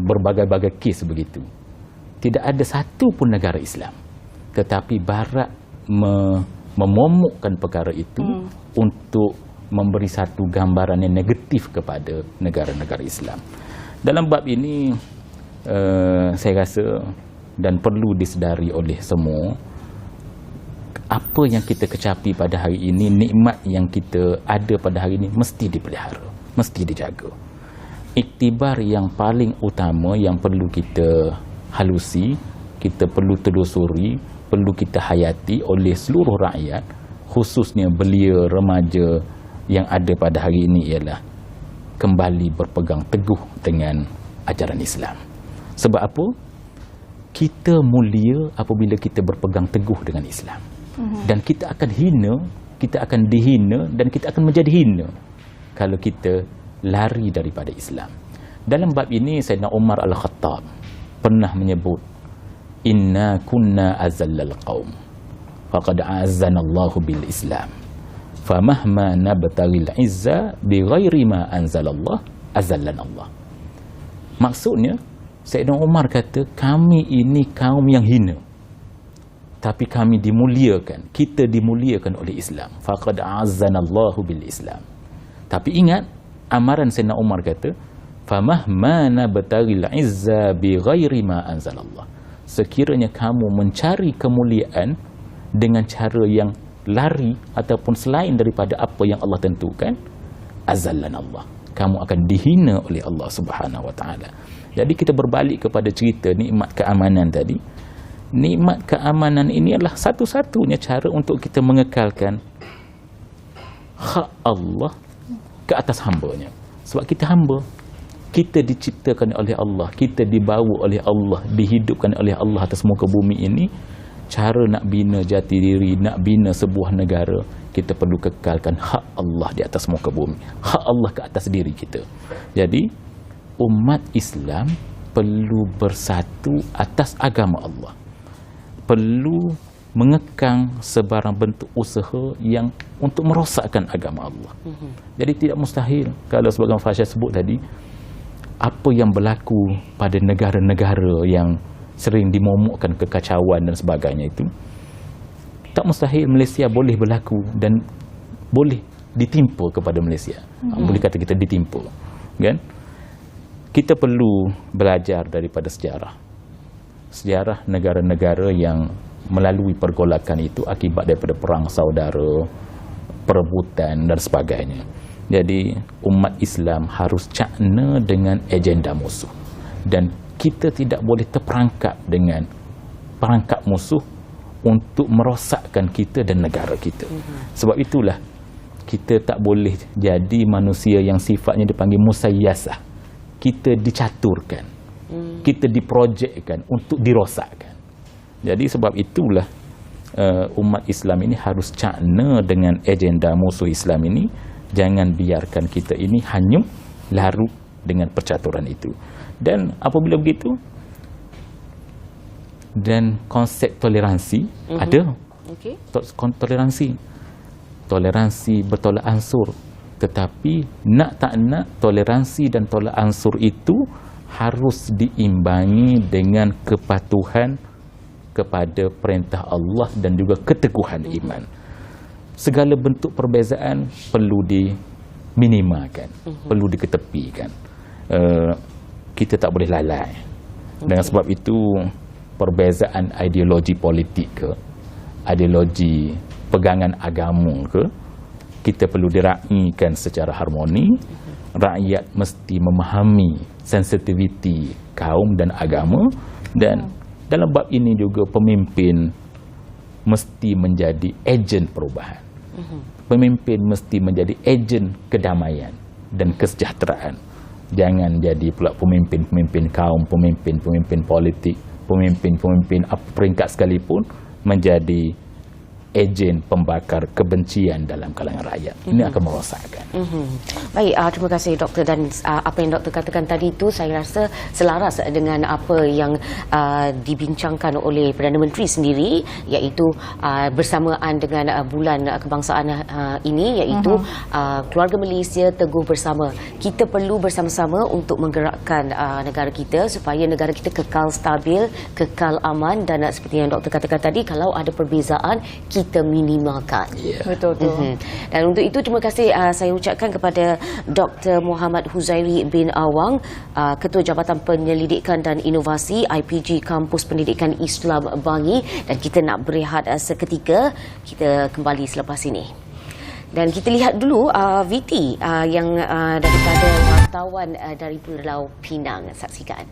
berbagai-bagai kes begitu. Tidak ada satu pun negara Islam. Tetapi barat memomokkan perkara itu untuk memberi satu gambaran yang negatif kepada negara-negara Islam. Dalam bab ini, saya rasa dan perlu disedari oleh semua, apa yang kita kecapi pada hari ini, nikmat yang kita ada pada hari ini mesti dipelihara, mesti dijaga. Iktibar yang paling utama yang perlu kita halusi, kita perlu telusuri, perlu kita hayati oleh seluruh rakyat, khususnya belia remaja yang ada pada hari ini ialah kembali berpegang teguh dengan ajaran Islam. Sebab apa? Kita mulia apabila kita berpegang teguh dengan Islam. Dan kita akan hina, kita akan dihina dan kita akan menjadi hina kalau kita lari daripada Islam. Dalam bab ini Sayyidina Umar Al-Khattab pernah menyebut, inna kunna azallal qaum faqad a'azzana Allahu bil Islam famahma nabtaghil izza bighairi ma anzalallah azallana Allah. Maksudnya, Sayyidina Umar kata, kami ini kaum yang hina, tapi kami dimuliakan, kita dimuliakan oleh Islam. Faqad azzanallahu bil Islam. Tapi ingat, amaran Sayyidina Umar kata, famahma nabtaghil izza bi ghairi ma anzalallah. Sekiranya kamu mencari kemuliaan dengan cara yang lari ataupun selain daripada apa yang Allah tentukan, azallanallah, kamu akan dihina oleh Allah Subhanahu wa taala. Jadi kita berbalik kepada cerita nikmat keamanan tadi. Nikmat keamanan ini adalah satu-satunya cara untuk kita mengekalkan hak Allah ke atas hamba-Nya. Sebab kita hamba, kita diciptakan oleh Allah, kita dibawa oleh Allah, dihidupkan oleh Allah atas muka bumi ini. Cara nak bina jati diri, nak bina sebuah negara, kita perlu kekalkan hak Allah di atas muka bumi, hak Allah ke atas diri kita. Jadi umat Islam perlu bersatu atas agama Allah, perlu mengekang sebarang bentuk usaha yang untuk merosakkan agama Allah. Jadi tidak mustahil, kalau sebagai Fasha sebut tadi, apa yang berlaku pada negara-negara yang sering dimomokkan kekacauan dan sebagainya itu, tak mustahil Malaysia boleh berlaku dan boleh ditimpa kepada Malaysia. Boleh kata kita ditimpa, kan? Kita perlu belajar daripada sejarah negara-negara yang melalui pergolakan itu akibat daripada perang saudara, perebutan dan sebagainya. Jadi umat Islam harus cakna dengan agenda musuh, dan kita tidak boleh terperangkap dengan perangkap musuh untuk merosakkan kita dan negara kita. Sebab itulah kita tak boleh jadi manusia yang sifatnya dipanggil musayyasah. Kita dicaturkan, kita diprojekkan untuk dirosakkan. Jadi sebab itulah umat Islam ini harus cakna dengan agenda musuh Islam ini. Jangan biarkan kita ini hanyut larut dengan percaturan itu. Dan apabila begitu, dan konsep toleransi ada. Toleransi bertolak ansur. Tetapi nak tak nak, toleransi dan tolak ansur itu harus diimbangi dengan kepatuhan kepada perintah Allah dan juga keteguhan iman. Segala bentuk perbezaan perlu diminimalkan, perlu diketepikan. Kita tak boleh lalai. Dengan sebab itu, perbezaan ideologi politik ke, ideologi pegangan agama ke, kita perlu diraihkan secara harmoni. Rakyat mesti memahami sensitiviti kaum dan agama, dan dalam bab ini juga pemimpin mesti menjadi ejen perubahan. Pemimpin mesti menjadi ejen kedamaian dan kesejahteraan. Jangan jadi pula pemimpin-pemimpin kaum, pemimpin-pemimpin politik, pemimpin-pemimpin apa peringkat sekalipun menjadi ejen pembakar kebencian dalam kalangan rakyat. Ini akan merosakkan. Baik, terima kasih doktor, dan apa yang doktor katakan tadi itu saya rasa selaras dengan apa yang dibincangkan oleh Perdana Menteri sendiri, iaitu bersamaan dengan bulan kebangsaan ini, iaitu keluarga Malaysia teguh bersama. Kita perlu bersama-sama untuk menggerakkan negara kita supaya negara kita kekal stabil, kekal aman, dan seperti yang doktor katakan tadi, kalau ada perbezaan kita minimalkan. Betul. Dan untuk itu terima kasih saya ucapkan kepada Dr. Muhammad Huzairi bin Awang, Ketua Jabatan Penyelidikan dan Inovasi IPG Kampus Pendidikan Islam Bangi, dan kita nak berehat seketika. Kita kembali selepas ini. Dan kita lihat dulu VT yang daripada wartawan dari Pulau Pinang. Saksikan.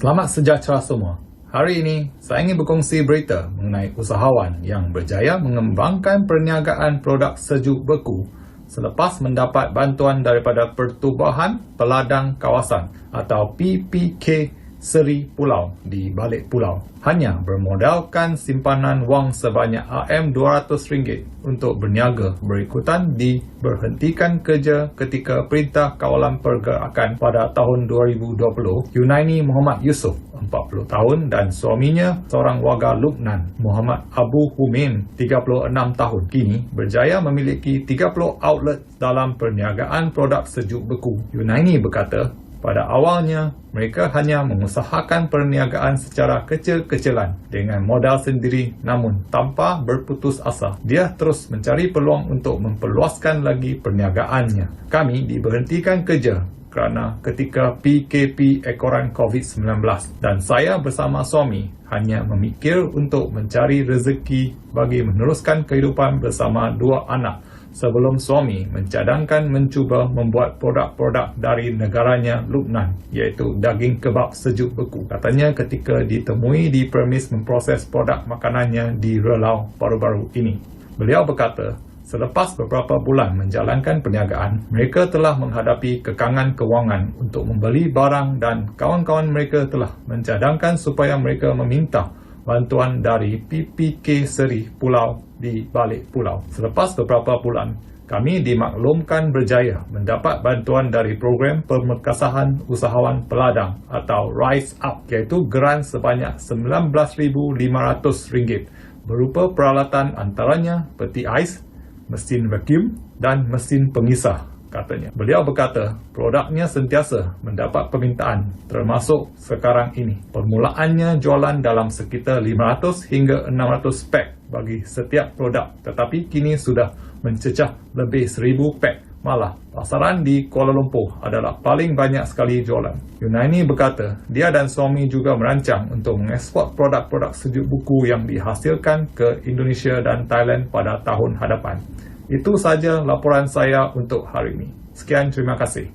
Selamat sejahtera semua. Hari ini, saya ingin berkongsi berita mengenai usahawan yang berjaya mengembangkan perniagaan produk sejuk beku selepas mendapat bantuan daripada Pertubuhan Peladang Kawasan atau PPKCP seri pulau di balik pulau. Hanya bermodalkan simpanan wang sebanyak RM200 untuk berniaga berikutan diberhentikan kerja ketika Perintah Kawalan Pergerakan pada tahun 2020, Yunaini Muhammad Yusof, 40 tahun, dan suaminya, seorang warga Lubnan, Muhammad Abu Humin, 36 tahun, kini berjaya memiliki 30 outlet dalam perniagaan produk sejuk beku. Yunaini berkata, pada awalnya, mereka hanya mengusahakan perniagaan secara kecil-kecilan dengan modal sendiri, namun tanpa berputus asa. Dia terus mencari peluang untuk memperluaskan lagi perniagaannya. Kami diberhentikan kerja kerana ketika PKP ekoran COVID-19 dan saya bersama suami hanya memikir untuk mencari rezeki bagi meneruskan kehidupan bersama 2 anak. Sebelum suami mencadangkan mencuba membuat produk-produk dari negaranya Lubnan, iaitu daging kebab sejuk beku. Katanya ketika ditemui di premis memproses produk makanannya di Relau baru-baru ini. Beliau berkata, selepas beberapa bulan menjalankan perniagaan, mereka telah menghadapi kekangan kewangan untuk membeli barang dan kawan-kawan mereka telah mencadangkan supaya mereka meminta bantuan dari PPK Seri Pulau di balik pulau. Selepas beberapa bulan, kami dimaklumkan berjaya mendapat bantuan dari program Pemerkasahan Usahawan Peladang atau Rise Up, iaitu geran sebanyak RM19,500 berupa peralatan antaranya peti ais, mesin vacuum dan mesin pengisah, katanya. Beliau berkata, produknya sentiasa mendapat permintaan termasuk sekarang ini. Permulaannya jualan dalam sekitar 500 hingga 600 pack bagi setiap produk, tetapi kini sudah mencecah lebih 1000 pack. Malah, pasaran di Kuala Lumpur adalah paling banyak sekali jualan. Yunaini berkata, dia dan suami juga merancang untuk mengeksport produk-produk sejuk buku yang dihasilkan ke Indonesia dan Thailand pada tahun hadapan. Itu saja laporan saya untuk hari ini. Sekian, terima kasih.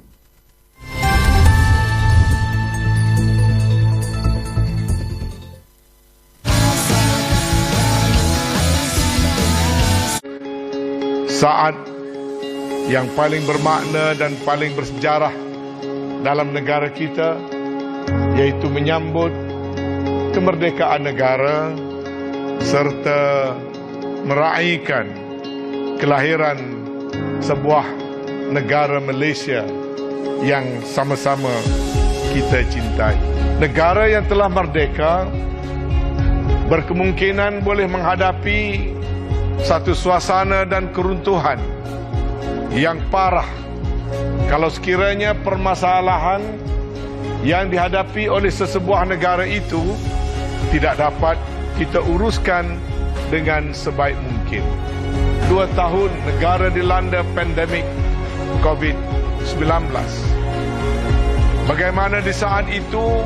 Saat yang paling bermakna dan paling bersejarah dalam negara kita, iaitu menyambut kemerdekaan negara serta meraihkan kelahiran sebuah negara Malaysia yang sama-sama kita cintai. Negara yang telah merdeka berkemungkinan boleh menghadapi satu suasana dan keruntuhan yang parah kalau sekiranya permasalahan yang dihadapi oleh sesebuah negara itu tidak dapat kita uruskan dengan sebaik mungkin. 2 tahun negara dilanda pandemik COVID-19. Bagaimana di saat itu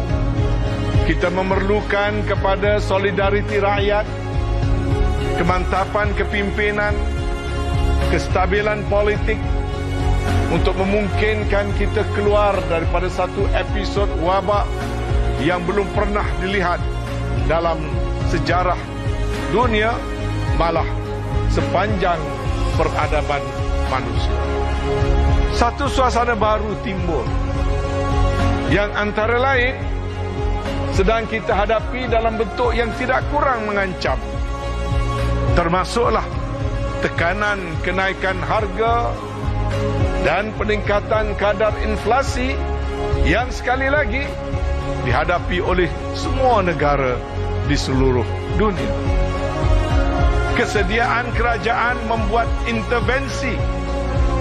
kita memerlukan kepada solidariti rakyat, kemantapan kepimpinan, kestabilan politik untuk memungkinkan kita keluar daripada satu episod wabak yang belum pernah dilihat dalam sejarah dunia, malah sepanjang peradaban manusia. Satu suasana baru timbul yang antara lain sedang kita hadapi dalam bentuk yang tidak kurang mengancam, termasuklah tekanan kenaikan harga dan peningkatan kadar inflasi yang sekali lagi dihadapi oleh semua negara di seluruh dunia. Kesediaan kerajaan membuat intervensi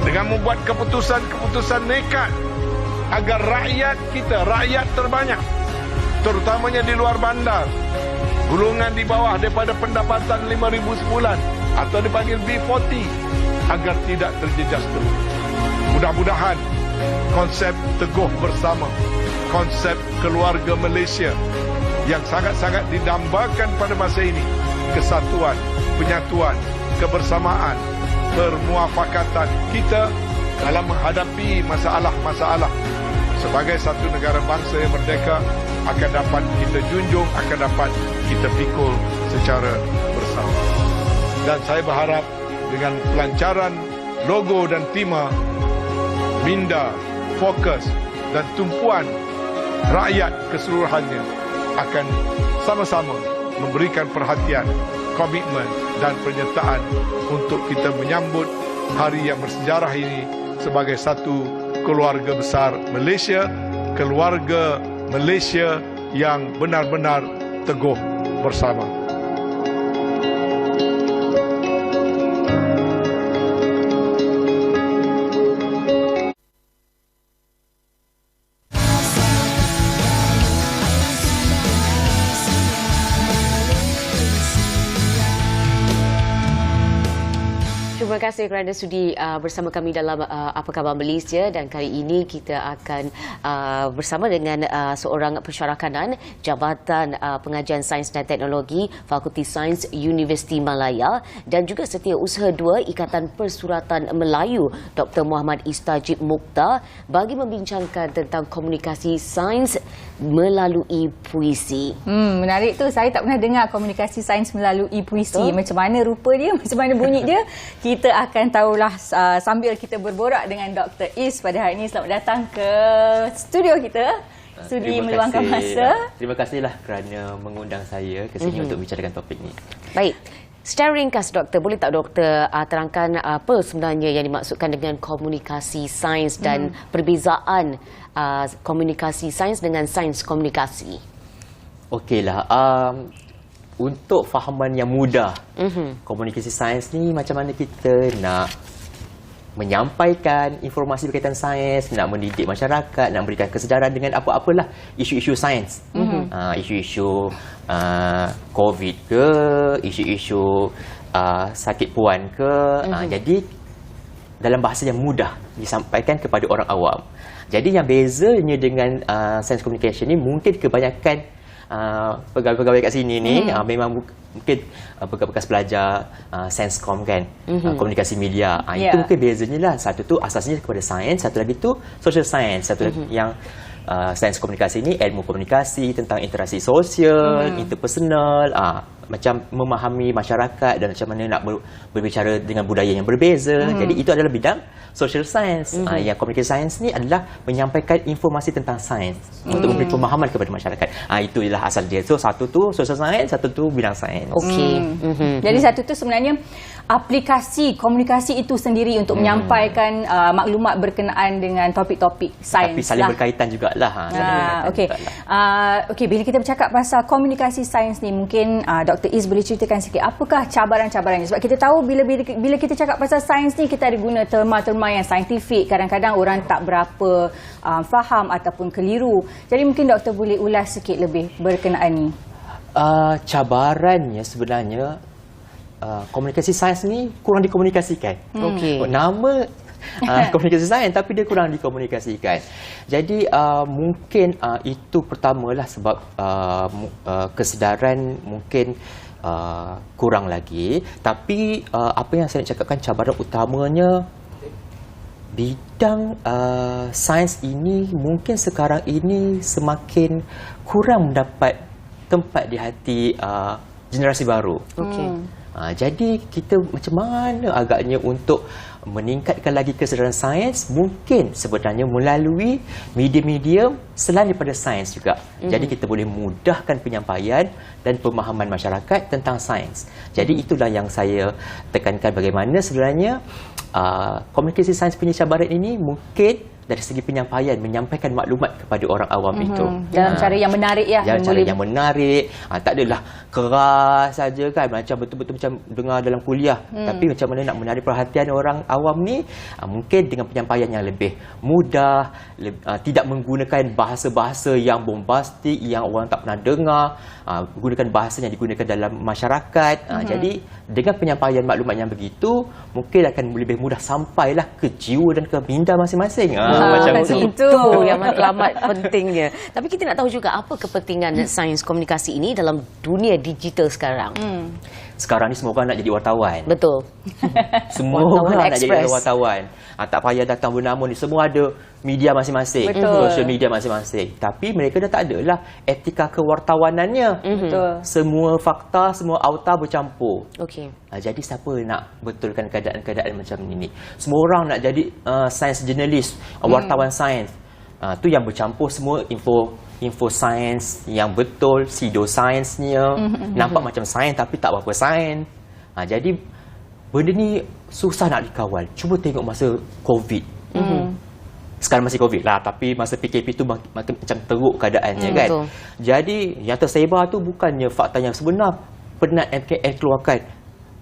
dengan membuat keputusan-keputusan nekat agar rakyat kita, rakyat terbanyak, terutamanya di luar bandar, golongan di bawah daripada pendapatan 5,000 sebulan atau dipanggil B40, agar tidak terjejas terus. Mudah-mudahan konsep teguh bersama, konsep keluarga Malaysia yang sangat-sangat didambakan pada masa ini, kesatuan, penyatuan, kebersamaan, permuafakatan kita dalam menghadapi masalah-masalah sebagai satu negara bangsa yang merdeka akan dapat kita junjung, akan dapat kita pikul secara bersama. Dan saya berharap dengan pelancaran logo dan tema minda, fokus dan tumpuan rakyat keseluruhannya akan sama-sama memberikan perhatian, komitmen dan penyertaan untuk kita menyambut hari yang bersejarah ini sebagai satu keluarga besar Malaysia, keluarga Malaysia yang benar-benar teguh bersama. Terima kasih kerana sudi bersama kami dalam Apa Khabar Malaysia, dan kali ini kita akan bersama dengan seorang pensyarakanan Jabatan Pengajian Sains dan Teknologi Fakulti Sains Universiti Malaya dan juga Setiausaha 2 Ikatan Persuratan Melayu Dr. Muhammad Istajib Mukhtar bagi membincangkan tentang komunikasi sains melalui puisi. Menarik tu, saya tak pernah dengar komunikasi sains melalui puisi. Macam mana rupa dia, macam mana bunyi dia, kita akan tahulah sambil kita berborak dengan Dr. Is pada hari ini. Selamat datang ke studio kita. Sudi meluangkan masa. Terima kasihlah kerana mengundang saya ke sini untuk bicarakan topik ni. Baik. Secara ringkas, Doktor, boleh tak Doktor terangkan apa sebenarnya yang dimaksudkan dengan komunikasi sains dan perbezaan komunikasi sains dengan sains komunikasi? Okeylah, untuk fahaman yang mudah, komunikasi sains ni macam mana kita nak menyampaikan informasi berkaitan sains, nak mendidik masyarakat, nak memberikan kesedaran dengan apa-apalah isu-isu sains. Isu-isu COVID ke, isu-isu sakit puan ke. Jadi dalam bahasa yang mudah disampaikan kepada orang awam. Jadi yang bezanya dengan science communication ni, mungkin kebanyakan pegawai-pegawai kat sini ni memang mungkin bekas belajar Sainscom kan, komunikasi media. Itu mungkin bezanya lah. Satu tu asasnya kepada sains, satu lagi tu social science, satu lagi yang sains komunikasi ni ilmu komunikasi tentang interaksi sosial, interpersonal, macam memahami masyarakat dan macam mana nak berbicara dengan budaya yang berbeza. Jadi itu adalah bidang social science. Yang komunikasi science ni adalah menyampaikan informasi tentang sains untuk memberi pemahaman kepada masyarakat. Itu ialah asal dia. So satu tu social science, satu tu bidang sains. Okey. Jadi satu tu sebenarnya aplikasi komunikasi itu sendiri untuk menyampaikan maklumat berkenaan dengan topik-topik sains. Tapi saling berkaitan jugalah. Okey. Okey, bila kita bercakap pasal komunikasi sains ni, mungkin Dr. Is boleh ceritakan sikit apakah cabaran-cabarannya? Sebab kita tahu bila kita cakap pasal sains ni, kita ada guna terma-terma yang saintifik. Kadang-kadang orang tak berapa faham ataupun keliru. Jadi mungkin Doktor boleh ulas sikit lebih berkenaan ni. Cabarannya sebenarnya komunikasi sains ni kurang dikomunikasikan. Okey. Nama komunikasi sains tapi dia kurang dikomunikasikan. Jadi mungkin itu pertamalah sebab kesedaran mungkin kurang lagi. Tapi apa yang saya nak cakapkan, cabaran utamanya bidang sains ini mungkin sekarang ini semakin kurang mendapat tempat di hati generasi baru. Jadi kita macam mana agaknya untuk meningkatkan lagi kesedaran sains, mungkin sebenarnya melalui media-media selain daripada sains juga. Jadi kita boleh mudahkan penyampaian dan pemahaman masyarakat tentang sains. Jadi itulah yang saya tekankan, bagaimana sebenarnya komunikasi sains punya cabaran ini mungkin dari segi penyampaian, menyampaikan maklumat kepada orang awam itu dalam cara yang menarik ya. Cara yang menarik. Tak adalah keras saja kan, macam betul-betul macam dengar dalam kuliah. Tapi macam mana nak menarik perhatian orang awam ni, mungkin dengan penyampaian yang lebih mudah, tidak menggunakan bahasa-bahasa yang bombastik yang orang tak pernah dengar, gunakan bahasa yang digunakan dalam masyarakat. Jadi dengan penyampaian maklumat yang begitu, mungkin akan lebih mudah sampailah ke jiwa dan ke minda masing-masing. Macam itu yang matlamat pentingnya. Tapi kita nak tahu juga apa kepentingan sains komunikasi ini dalam dunia digital sekarang. Sekarang ni semua orang nak jadi wartawan. Betul. Semua orang nak jadi wartawan. Tak payah datang bernama ni, semua ada media masing-masing, social media masing-masing. Tapi mereka dah tak ada lah etika kewartawanannya. Semua fakta, semua auta bercampur. Jadi siapa nak betulkan keadaan-keadaan macam ini? Semua orang nak jadi science journalist, wartawan sains. Tu yang bercampur semua info info sains yang betul, pseudosainsnya. Nampak macam sains tapi tak berapa sains. Jadi benda ni susah nak dikawal. Cuba tengok masa COVID. Sekarang masih COVID lah, tapi masa PKP tu makin macam teruk keadaannya kan. Betul. Jadi yang tersebar tu bukannya fakta yang sebenar. Penat MKN keluarkan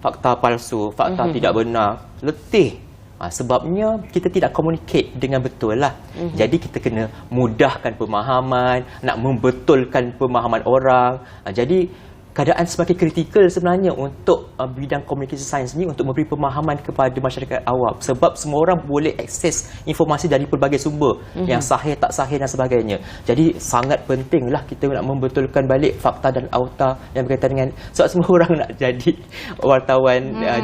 fakta palsu, fakta tidak benar. Letih. Sebabnya kita tidak communicate dengan betul lah. Jadi kita kena mudahkan pemahaman, nak membetulkan pemahaman orang. Jadi keadaan semakin kritikal sebenarnya untuk bidang komunikasi sains ni untuk memberi pemahaman kepada masyarakat awam. Sebab semua orang boleh akses informasi dari pelbagai sumber yang sahih, tak sahih dan sebagainya. Jadi sangat pentinglah kita nak membetulkan balik fakta dan auta yang berkaitan dengan, sebab semua orang nak jadi wartawan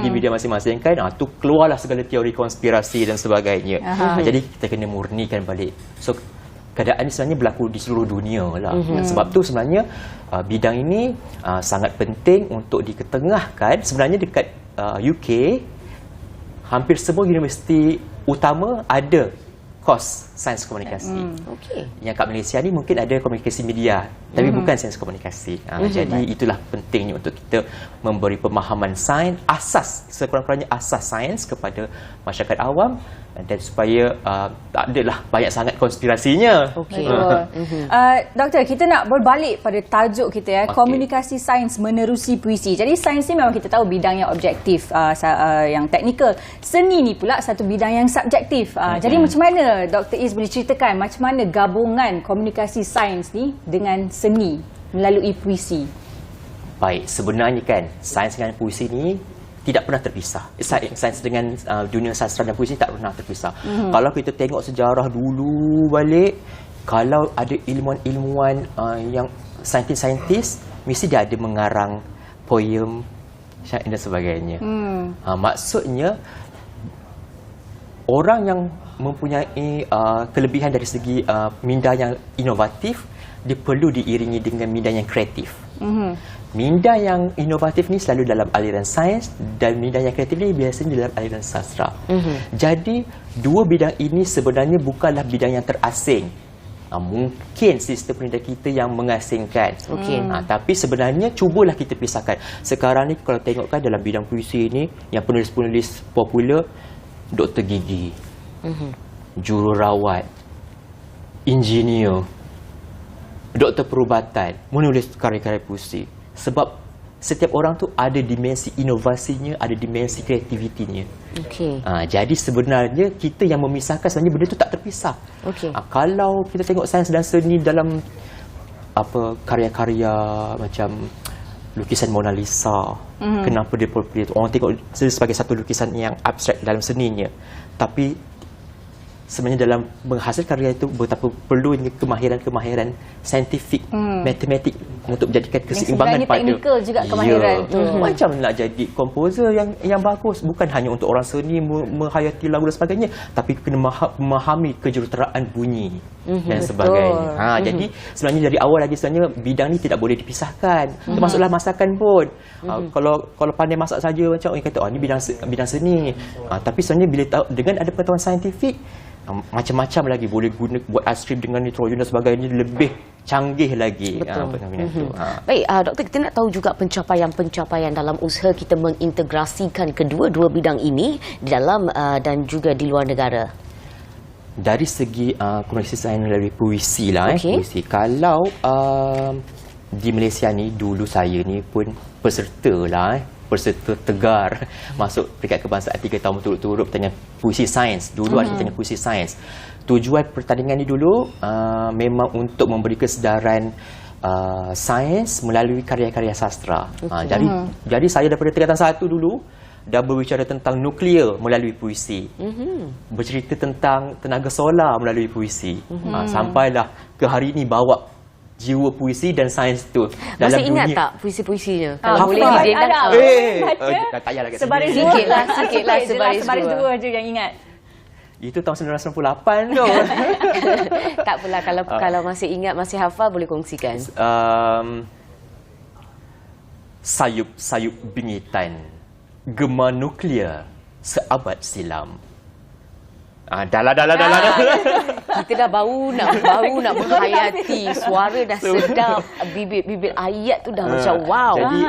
di media masing-masing kan. Tu keluarlah segala teori konspirasi dan sebagainya. Jadi kita kena murnikan balik. So keadaan ini sebenarnya berlaku di seluruh dunia lah. Sebab tu sebenarnya bidang ini sangat penting untuk diketengahkan. Sebenarnya dekat UK, hampir semua universiti utama ada kos sains komunikasi. Yang kat Malaysia ni mungkin ada komunikasi media, tapi bukan sains komunikasi. Jadi itulah pentingnya untuk kita memberi pemahaman sains, asas, sekurang-kurangnya asas sains kepada masyarakat awam, dan supaya tak adalah banyak sangat konspirasinya. Doktor, kita nak berbalik pada tajuk kita komunikasi sains menerusi puisi. Jadi sains ni memang kita tahu bidang yang objektif, yang teknikal. Seni ni pula satu bidang yang subjektif. Jadi macam mana Dr. Is boleh ceritakan macam mana gabungan komunikasi sains ni dengan seni melalui puisi? Baik, sebenarnya kan sains dengan puisi ni tidak pernah terpisah. Sains dengan dunia sastra dan puisi tak pernah terpisah. Kalau kita tengok sejarah dulu balik, kalau ada ilmuwan-ilmuwan yang saintis-saintis, mesti dia ada mengarang poem, syair dan sebagainya. Maksudnya orang yang mempunyai kelebihan dari segi minda yang inovatif, dia perlu diiringi dengan minda yang kreatif. Minda yang inovatif ni selalu dalam aliran sains, dan minda yang kreatif ni biasanya dalam aliran sastra. Jadi dua bidang ini sebenarnya bukanlah bidang yang terasing. Mungkin sistem pendidikan kita yang mengasingkan. Tapi sebenarnya cubalah kita pisahkan. Sekarang ni kalau tengokkan dalam bidang puisi ni, yang penulis-penulis popular, Dr. Gigi, jururawat, engineer, doktor perubatan, menulis karya-karya puisi. Sebab setiap orang tu ada dimensi inovasinya, ada dimensi kreativitinya. Jadi sebenarnya kita yang memisahkan, sebenarnya benda tu tak terpisah. Kalau kita tengok sains dan seni dalam karya-karya macam lukisan Mona Lisa, kenapa dia popular? Orang tengok sebagai satu lukisan yang abstrak dalam seninya, tapi sebenarnya dalam menghasilkan karya itu betapa perlunya kemahiran-kemahiran saintifik, matematik untuk menjadikan keseimbangan pada teknikal juga kemahiran tu. Macam nak jadi komposer yang bagus, bukan hanya untuk orang seni menghayati lagu dan sebagainya, tapi kena memahami kejuruteraan bunyi dan sebagainya. Jadi sebenarnya dari awal lagi sebenarnya bidang ni tidak boleh dipisahkan. Termasuklah masakan pun. Kalau pandai masak saja macam orang kata ni bidang seni. Tapi sebenarnya bila tahu dengan ada pengetahuan saintifik, macam-macam lagi boleh guna buat aiskrim dengan nitrogen dan sebagainya, lebih canggih lagi. Baik, doktor, kita nak tahu juga pencapaian-pencapaian dalam usaha kita mengintegrasikan kedua-dua bidang ini di dalam dan juga di luar negara. Dari segi komunikasi sains melalui puisi lah. Puisi. Kalau di Malaysia ni, dulu saya ni pun peserta lah. Peserta tegar masuk peringkat kebangsaan 3 tahun berturut-turut pertandingan puisi sains. Dulu ada pertandingan puisi sains. Tujuan pertandingan ni dulu memang untuk memberi kesedaran sains melalui karya-karya sastra. Jadi saya daripada tingkatan 1 dulu dah berbicara tentang nuklear melalui puisi, bercerita tentang tenaga solar melalui puisi, sampailah ke hari ini bawa jiwa puisi dan sains tu dalam dunia. Masih ingat tak puisi-puisinya? Kalau boleh dijelaskan. Tak payahlah kat sebaris sini. Sikitlah, sebaris dua je yang ingat. Itu tahun 1998 tu. Tak apalah, kalau masih ingat, masih hafal, boleh kongsikan. Sayup-sayup bingitan, gema nuklear seabad silam. Dah. Kita dah bau nak menghayati. Suara dah sedap. Bibit ayat tu dah macam wow. Jadi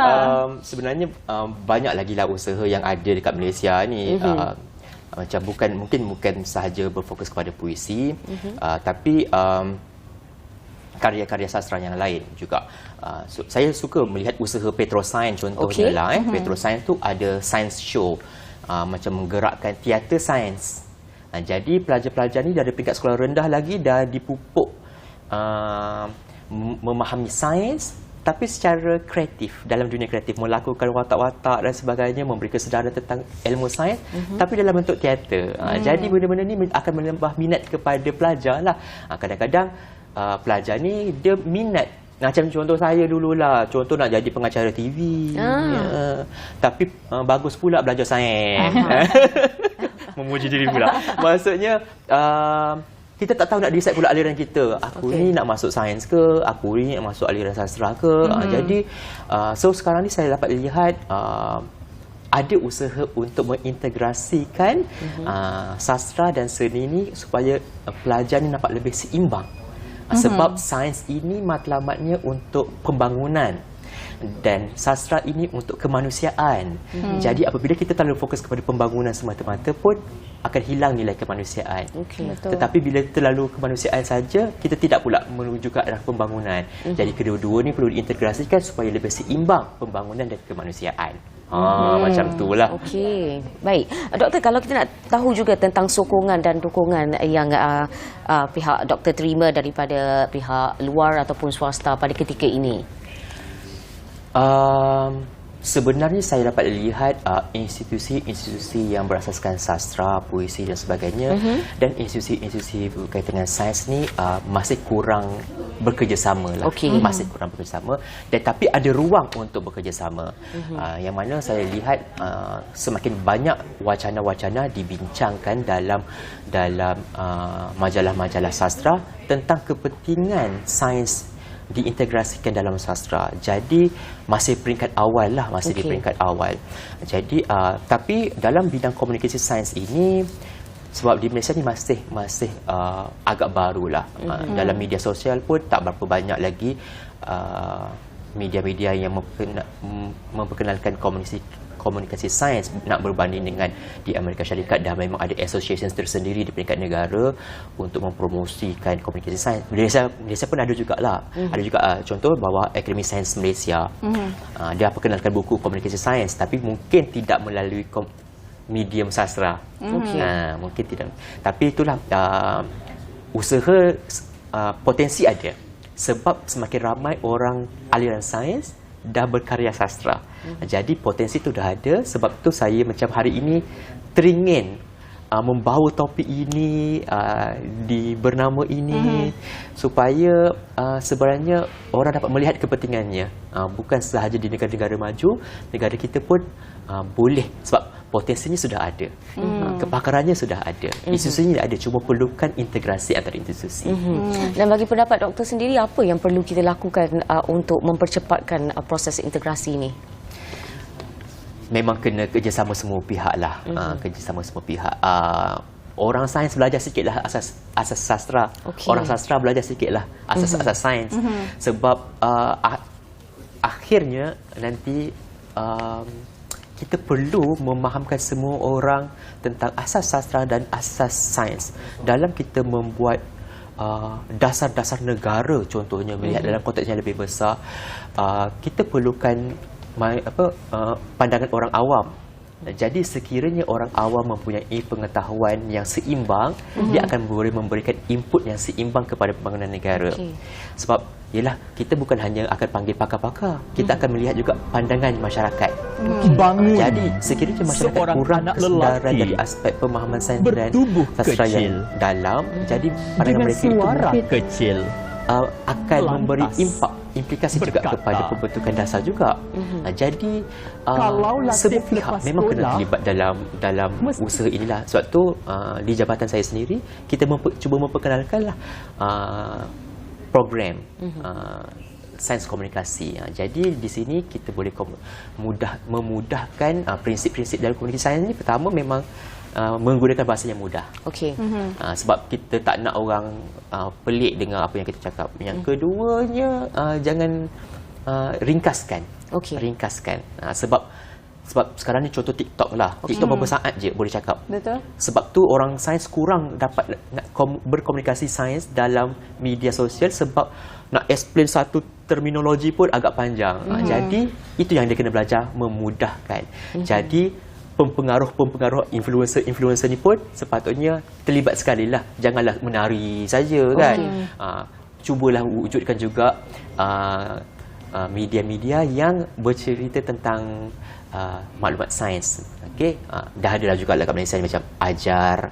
sebenarnya banyak lagi lah usaha yang ada dekat Malaysia ni. Macam mungkin bukan sahaja berfokus kepada puisi, tapi karya-karya sastra yang lain juga. Saya suka melihat usaha Petroscience contohnya lah. Petroscience tu ada science show, macam menggerakkan teater sains. Jadi pelajar-pelajar ni dari peringkat sekolah rendah lagi dah dipupuk memahami sains, tapi secara kreatif, dalam dunia kreatif, melakukan watak-watak dan sebagainya, memberi kesedaran tentang ilmu sains, tapi dalam bentuk teater. Jadi benda-benda ni akan menambah minat kepada pelajar lah. Kadang-kadang pelajar ni dia minat, macam contoh saya dululah, contoh nak jadi pengacara TV, tapi bagus pula belajar sains. Memuji diri pula. Maksudnya kita tak tahu nak decide pula aliran kita. Aku ni nak masuk sains ke, aku ni nak masuk aliran sastra ke. Jadi so sekarang ni saya dapat lihat ada usaha untuk mengintegrasikan sastra dan seni ni supaya pelajar ni nampak lebih seimbang. Sebab sains ini matlamatnya untuk pembangunan dan sastra ini untuk kemanusiaan. Jadi apabila kita terlalu fokus kepada pembangunan semata-mata pun akan hilang nilai kemanusiaan. Tetapi bila terlalu kemanusiaan saja, kita tidak pula menuju ke arah pembangunan. Jadi kedua-dua ni perlu diintegrasikan supaya lebih seimbang pembangunan dan kemanusiaan. Macam itulah. Okey. Baik. Doktor, kalau kita nak tahu juga tentang sokongan dan dukungan yang pihak doktor terima daripada pihak luar ataupun swasta pada ketika ini. Sebenarnya saya dapat lihat institusi-institusi yang berasaskan sastra, puisi dan sebagainya, dan institusi-institusi berkaitan dengan sains ni masih kurang bekerjasama lah. Masih kurang bekerjasama, tetapi ada ruang untuk bekerjasama. Yang mana saya lihat semakin banyak wacana-wacana dibincangkan dalam majalah-majalah sastra tentang kepentingan sains diintegrasikan dalam sastra. Jadi masih peringkat awal lah, di peringkat awal. Jadi tapi dalam bidang komunikasi sains ini, sebab di Malaysia ni masih agak barulah. Dalam media sosial pun tak berapa banyak lagi media-media yang memperkenalkan komunikasi sains nak berbanding dengan di Amerika Syarikat. Dah memang ada associations tersendiri di peringkat negara untuk mempromosikan komunikasi sains. Malaysia pun ada jugalah. Ada juga contoh bahawa Akademi Sains Malaysia dia perkenalkan buku komunikasi sains, tapi mungkin tidak melalui medium sastra. Mungkin tidak. Tapi itulah usaha, potensi ada. Sebab semakin ramai orang aliran sains dah berkarya sastra. Jadi potensi tu dah ada. Sebab tu saya macam hari ini teringin membawa topik ini di bernama ini, supaya sebenarnya orang dapat melihat kepentingannya. Bukan sahaja di negara-negara maju, negara kita pun boleh, sebab potensinya sudah ada, kepakarannya sudah ada, institusinya ada, cuma perlukan integrasi antara institusi. Dan bagi pendapat doktor sendiri, apa yang perlu kita lakukan untuk mempercepatkan proses integrasi ini? Memang kena kerjasama semua pihak lah. Kerjasama semua pihak. Orang sains belajar sikitlah asas sastra. Orang sastra belajar sikitlah asas sains. Sebab akhirnya nanti kita perlu memahamkan semua orang tentang asas sastra dan asas sains dalam kita membuat dasar-dasar negara. Contohnya melihat dalam konteks yang lebih besar, kita perlukan pandangan orang awam. Jadi sekiranya orang awam mempunyai pengetahuan yang seimbang, dia akan boleh memberikan input yang seimbang kepada pembangunan negara. Sebab yelah, kita bukan hanya akan panggil pakar-pakar, kita akan melihat juga pandangan masyarakat. Jadi sekiranya masyarakat kurang kesedaran dari aspek pemahaman sains dan sastra yang dalam, jadi pandangan mereka itu mungkin akan memberi implikasi juga kepada pembentukan dasar juga. Jadi semua pihak memang kena terlibat dalam usaha inilah. Sebab tu di jabatan saya sendiri, kita cuba memperkenalkanlah program sains komunikasi. Jadi di sini kita boleh memudahkan prinsip-prinsip dalam komunikasi sains ini. Pertama, memang menggunakan bahasa yang mudah. Okey. Sebab kita tak nak orang pelik dengan apa yang kita cakap. Yang keduanya, jangan ringkaskan. Okey. Ringkaskan. Sebab sekarang ni contoh TikTok lah. TikTok berapa saat je boleh cakap. Betul. Sebab tu orang sains kurang dapat nak berkomunikasi sains dalam media sosial sebab nak explain satu terminologi pun agak panjang. Jadi itu yang dia kena belajar, memudahkan. Jadi pempengaruh influencer ni pun sepatutnya terlibat sekali lah. Janganlah menari saja kan. Cubalah wujudkan juga media-media yang bercerita tentang maklumat sains. Okey, dah ada juga lah kat Malaysia macam Ajar,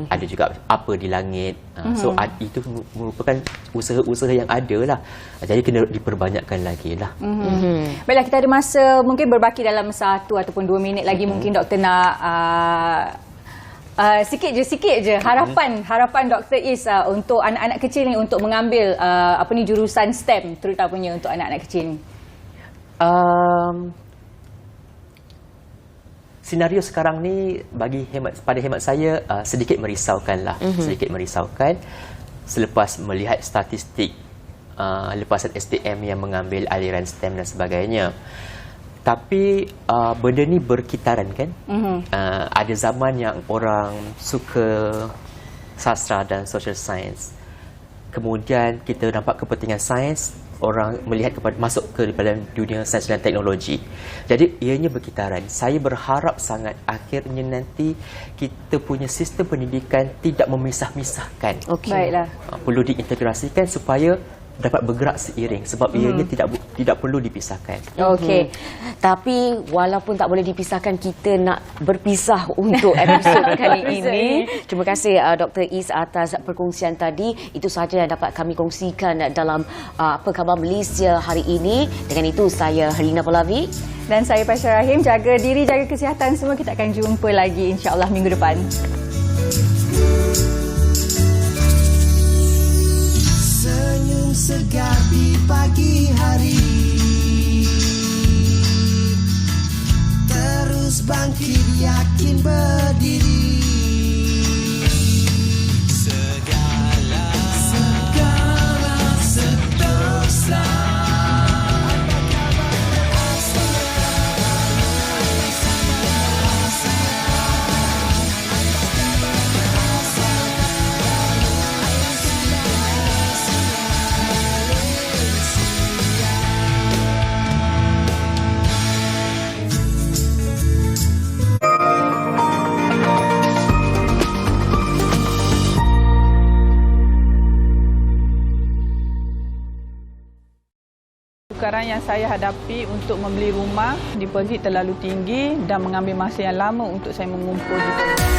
ada juga Apa di Langit. So itu merupakan usaha-usaha yang ada lah. Jadi kena diperbanyakkan lagi lah. Baiklah, kita ada masa mungkin berbaki dalam 1 ataupun 2 minit lagi. Mungkin doktor nak sikit je harapan Dr. Is untuk anak-anak kecil ni untuk mengambil jurusan STEM, terutamanya untuk anak-anak kecil ni. Senario sekarang ni pada hemat saya sedikit merisaukan lah. Sedikit merisaukan selepas melihat statistik lepasan STM yang mengambil aliran STEM dan sebagainya. Tapi benda ni berkitaran kan. Ada zaman yang orang suka sastra dan social science. Kemudian kita nampak kepentingan sains, orang melihat masuk ke dalam dunia sains dan teknologi. Jadi ianya berkitaran. Saya berharap sangat akhirnya nanti kita punya sistem pendidikan tidak memisah-misahkan. Baiklah. Perlu diintegrasikan supaya dapat bergerak seiring sebab ianya tidak perlu dipisahkan. Okey. Tapi walaupun tak boleh dipisahkan, kita nak berpisah untuk episod kali ini. Terima kasih Dr. Is atas perkongsian tadi. Itu sahaja yang dapat kami kongsikan dalam Apa Khabar Malaysia hari ini. Dengan itu saya Helina Pallavi Dan saya Pasha Rahim. Jaga diri, jaga kesihatan semua. Kita akan jumpa lagi insya-Allah minggu depan. Senyum segar di pagi hari, terus bangkit yakin berdiri. Segala sedosa. Pertukaran yang saya hadapi untuk membeli rumah, deposit terlalu tinggi dan mengambil masa yang lama untuk saya mengumpul deposit.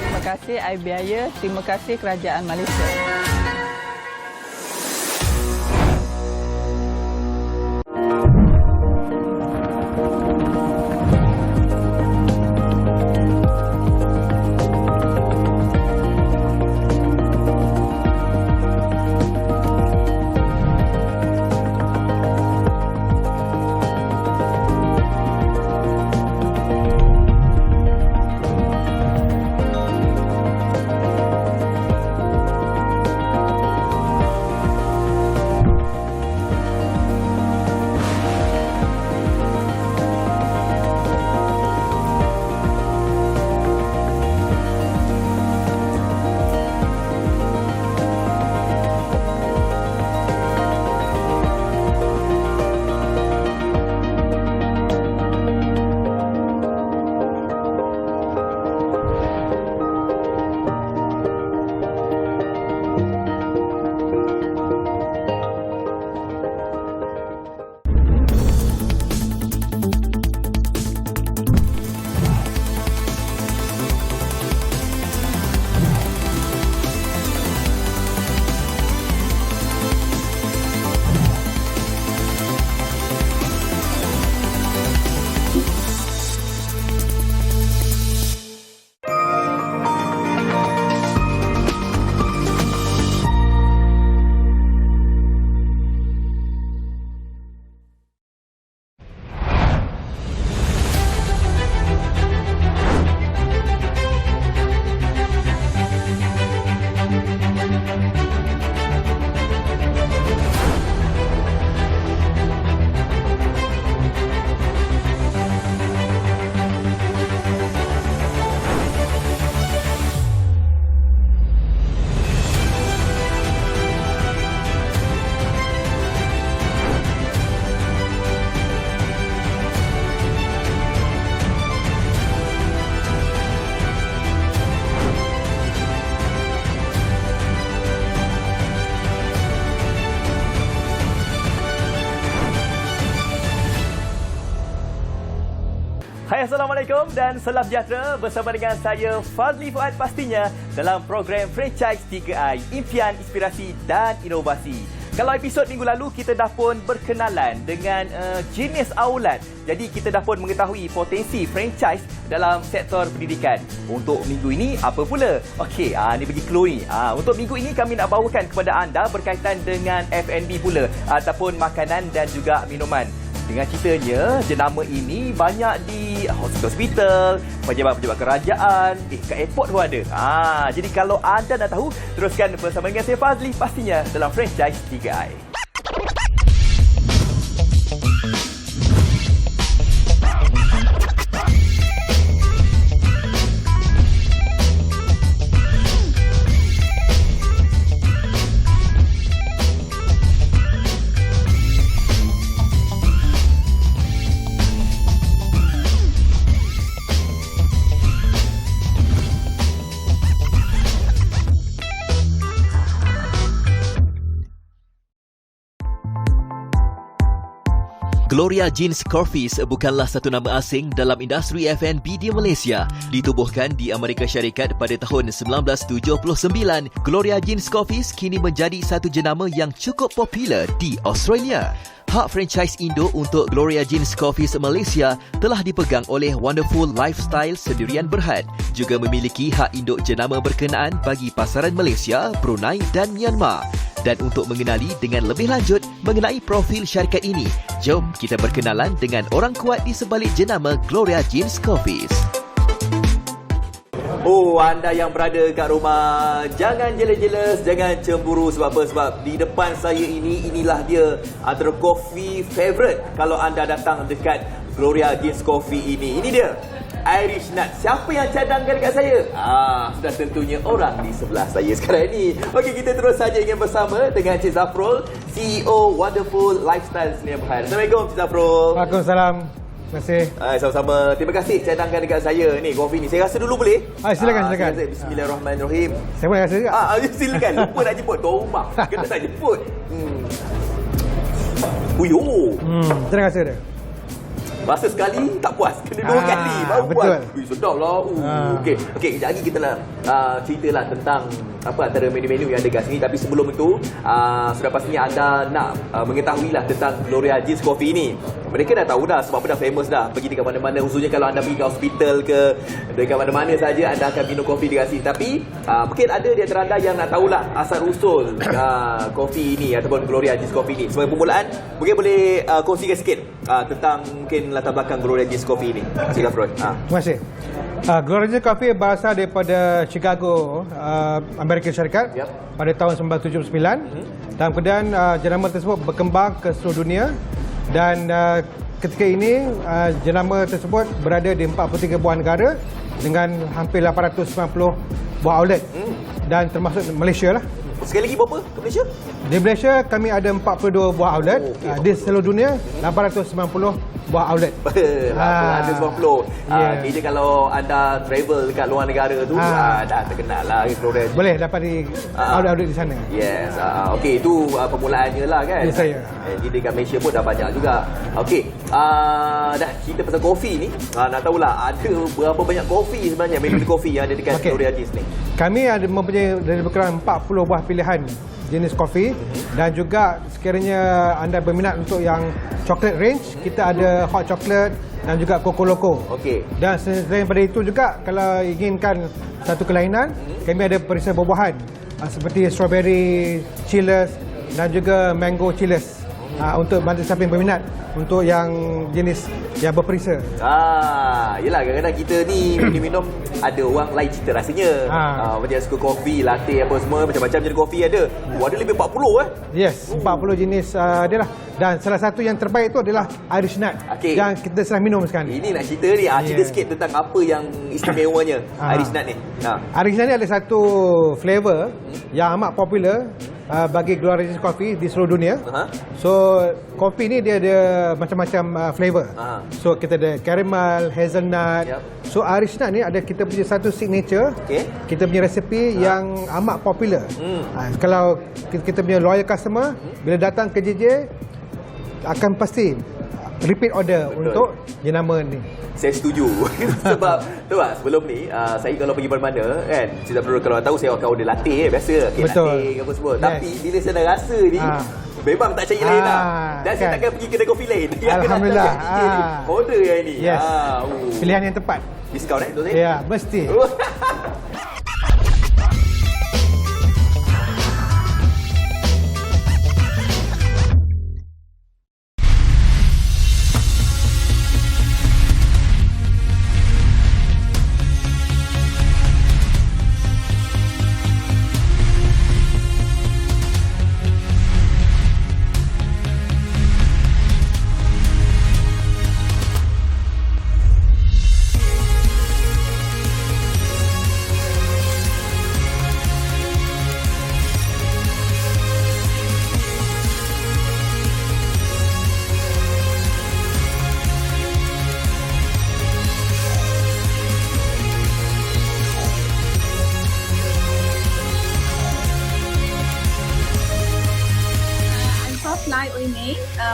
Terima kasih iBiaya, terima kasih Kerajaan Malaysia. Hai, Assalamualaikum dan salam sejahtera bersama dengan saya Fazli Fuad pastinya dalam program Franchise 3i, Impian, Inspirasi dan Inovasi. Kalau episod minggu lalu kita dah pun berkenalan dengan jenis aulan. Jadi kita dah pun mengetahui potensi franchise dalam sektor pendidikan. Untuk minggu ini apa pula? Okey, ni bagi clue ni. Untuk minggu ini kami nak bawakan kepada anda berkaitan dengan F&B pula ataupun makanan dan juga minuman. Dengan ceritanya, jenama ini banyak di hospital, pejabat-pejabat kerajaan, kat airport pun ada. Jadi kalau anda nak tahu, teruskan bersama dengan saya Fazli pastinya dalam Franchise 3i. Gloria Jeans Coffees bukanlah satu nama asing dalam industri F&B di Malaysia. Ditubuhkan di Amerika Syarikat pada tahun 1979, Gloria Jeans Coffees kini menjadi satu jenama yang cukup popular di Australia. Hak franchise Indo untuk Gloria Jeans Coffees Malaysia telah dipegang oleh Wonderful Lifestyle Sendirian Berhad, juga memiliki hak induk jenama berkenaan bagi pasaran Malaysia, Brunei dan Myanmar. Dan untuk mengenali dengan lebih lanjut mengenai profil syarikat ini, jom kita berkenalan dengan orang kuat di sebalik jenama Gloria Jeans Coffees. Anda yang berada kat rumah, jangan jealous, jangan cemburu. Sebab apa? Sebab di depan saya inilah dia antara kopi favourite kalau anda datang dekat Gloria Jeans Coffee ini. Ini dia, Irish Nut. Siapa yang cadangkan dekat saya? Sudah tentunya orang di sebelah saya sekarang ni. Okey, kita terus saja ingin bersama dengan Cik Zafrul, CEO Wonderful Lifestyle Sendirian Berhad. Assalamualaikum Cik Zafrul. Waalaikumsalam. Terima kasih. Sama-sama. Terima kasih cadangkan dekat saya ni kopi ni. Saya rasa dulu boleh? Silakan. Bismillahirrahmanirrahim. Saya pun rasa juga. Silakan. Lupa nak jemput. Tuan rumah. Kena nak jemput. Terima kasih dia. Rasa sekali tak puas, kena dua kali baru puas. Sedap lah. Okey, kejap lagi kita lah ceritalah tentang apa antara menu-menu yang ada kat sini. Tapi sebelum itu, sudah pastinya anda nak mengetahuilah tentang Gloria Jeans Coffee ini. Mereka dah tahu dah sebab dah famous dah. Pergi dekat mana-mana, khususnya kalau anda pergi ke hospital ke dekat mana-mana saja anda akan minum kopi dekat sini. Tapi mungkin ada di antara anda yang nak tahulah asal-usul kopi ini ataupun Gloria Jeans Coffee ini. Sebagai permulaan, mungkin boleh kongsikan sikit tentang mungkin latar belakang Gloria Jeans Coffee ini. Terima kasih. Terima kasih. Gloria Jeans Coffee berasal daripada Chicago, Amerika Syarikat pada tahun 1979. Dan kemudian jenama tersebut berkembang ke seluruh dunia. Dan ketika ini jenama tersebut berada di 43 buah negara dengan hampir 890 buah outlet. Dan termasuk Malaysia lah. Sekali lagi berapa ke Malaysia? Di Malaysia kami ada 42 buah outlet. Di seluruh dunia 890 buah outlet. 890. Kira kalau anda travel dekat luar negara tu dah terkenal lah Gloria. Boleh dapat di outlet di sana. Yes. Okey, itu permulaannya lah kan. Ya, saya. Jadi dekat Malaysia pun dah banyak juga. Okey. Dah cerita pasal kopi ni. Nak tahulah ada berapa banyak kopi sebenarnya, menu kopi yang ada dekat Gloria Jeans ni. Kami ada mempunyai lebih kurang 40 buah pilihan jenis kopi. Dan juga sekiranya anda berminat untuk yang chocolate range, kita ada hot chocolate dan juga Coco Loco. Okey. Dan selain daripada itu juga, kalau inginkan satu kelainan, kami ada perisa buah-buahan seperti strawberry chillers dan juga mango chillers. Untuk bantu siapa yang berminat untuk yang jenis yang berperisa. Yelah, kadang-kadang kita ni minum ada orang lain cerita rasanya. Macam suka kopi, latte apa semua, macam-macam jenis kopi ada. Ada lebih 40 Yes, 40 jenis dia lah. Dan salah satu yang terbaik itu adalah Irish Nut yang kita sedang minum sekarang. Ini nak cerita ni, cerita sikit tentang apa yang istimewanya Irish Nut ni. Irish Nut ni ada satu flavor yang amat popular bagi Gloria Jeans Coffee di seluruh dunia. So kopi ni dia ada macam-macam flavor. So kita ada caramel, hazelnut. So Irish Nut ni ada kita punya satu signature. Kita punya resepi yang amat popular. Kalau kita punya loyal customer bila datang ke JJ akan pasti repeat order untuk jenama ni. Saya setuju. Sebab tu lah, sebelum ni saya kalau pergi mana-mana kan, saya tak perlu, kalau tahu saya akan order latte biasa. Okay, Betul. latte apa semua. Yes. Tapi bila saya dah rasa ni memang tak cari lain lah. Dan saya takkan pergi kedai kopi lain. Alhamdulillah. Order yang ini. Yes. Pilihan yang tepat. Diskaun betul saya? Ya, mesti.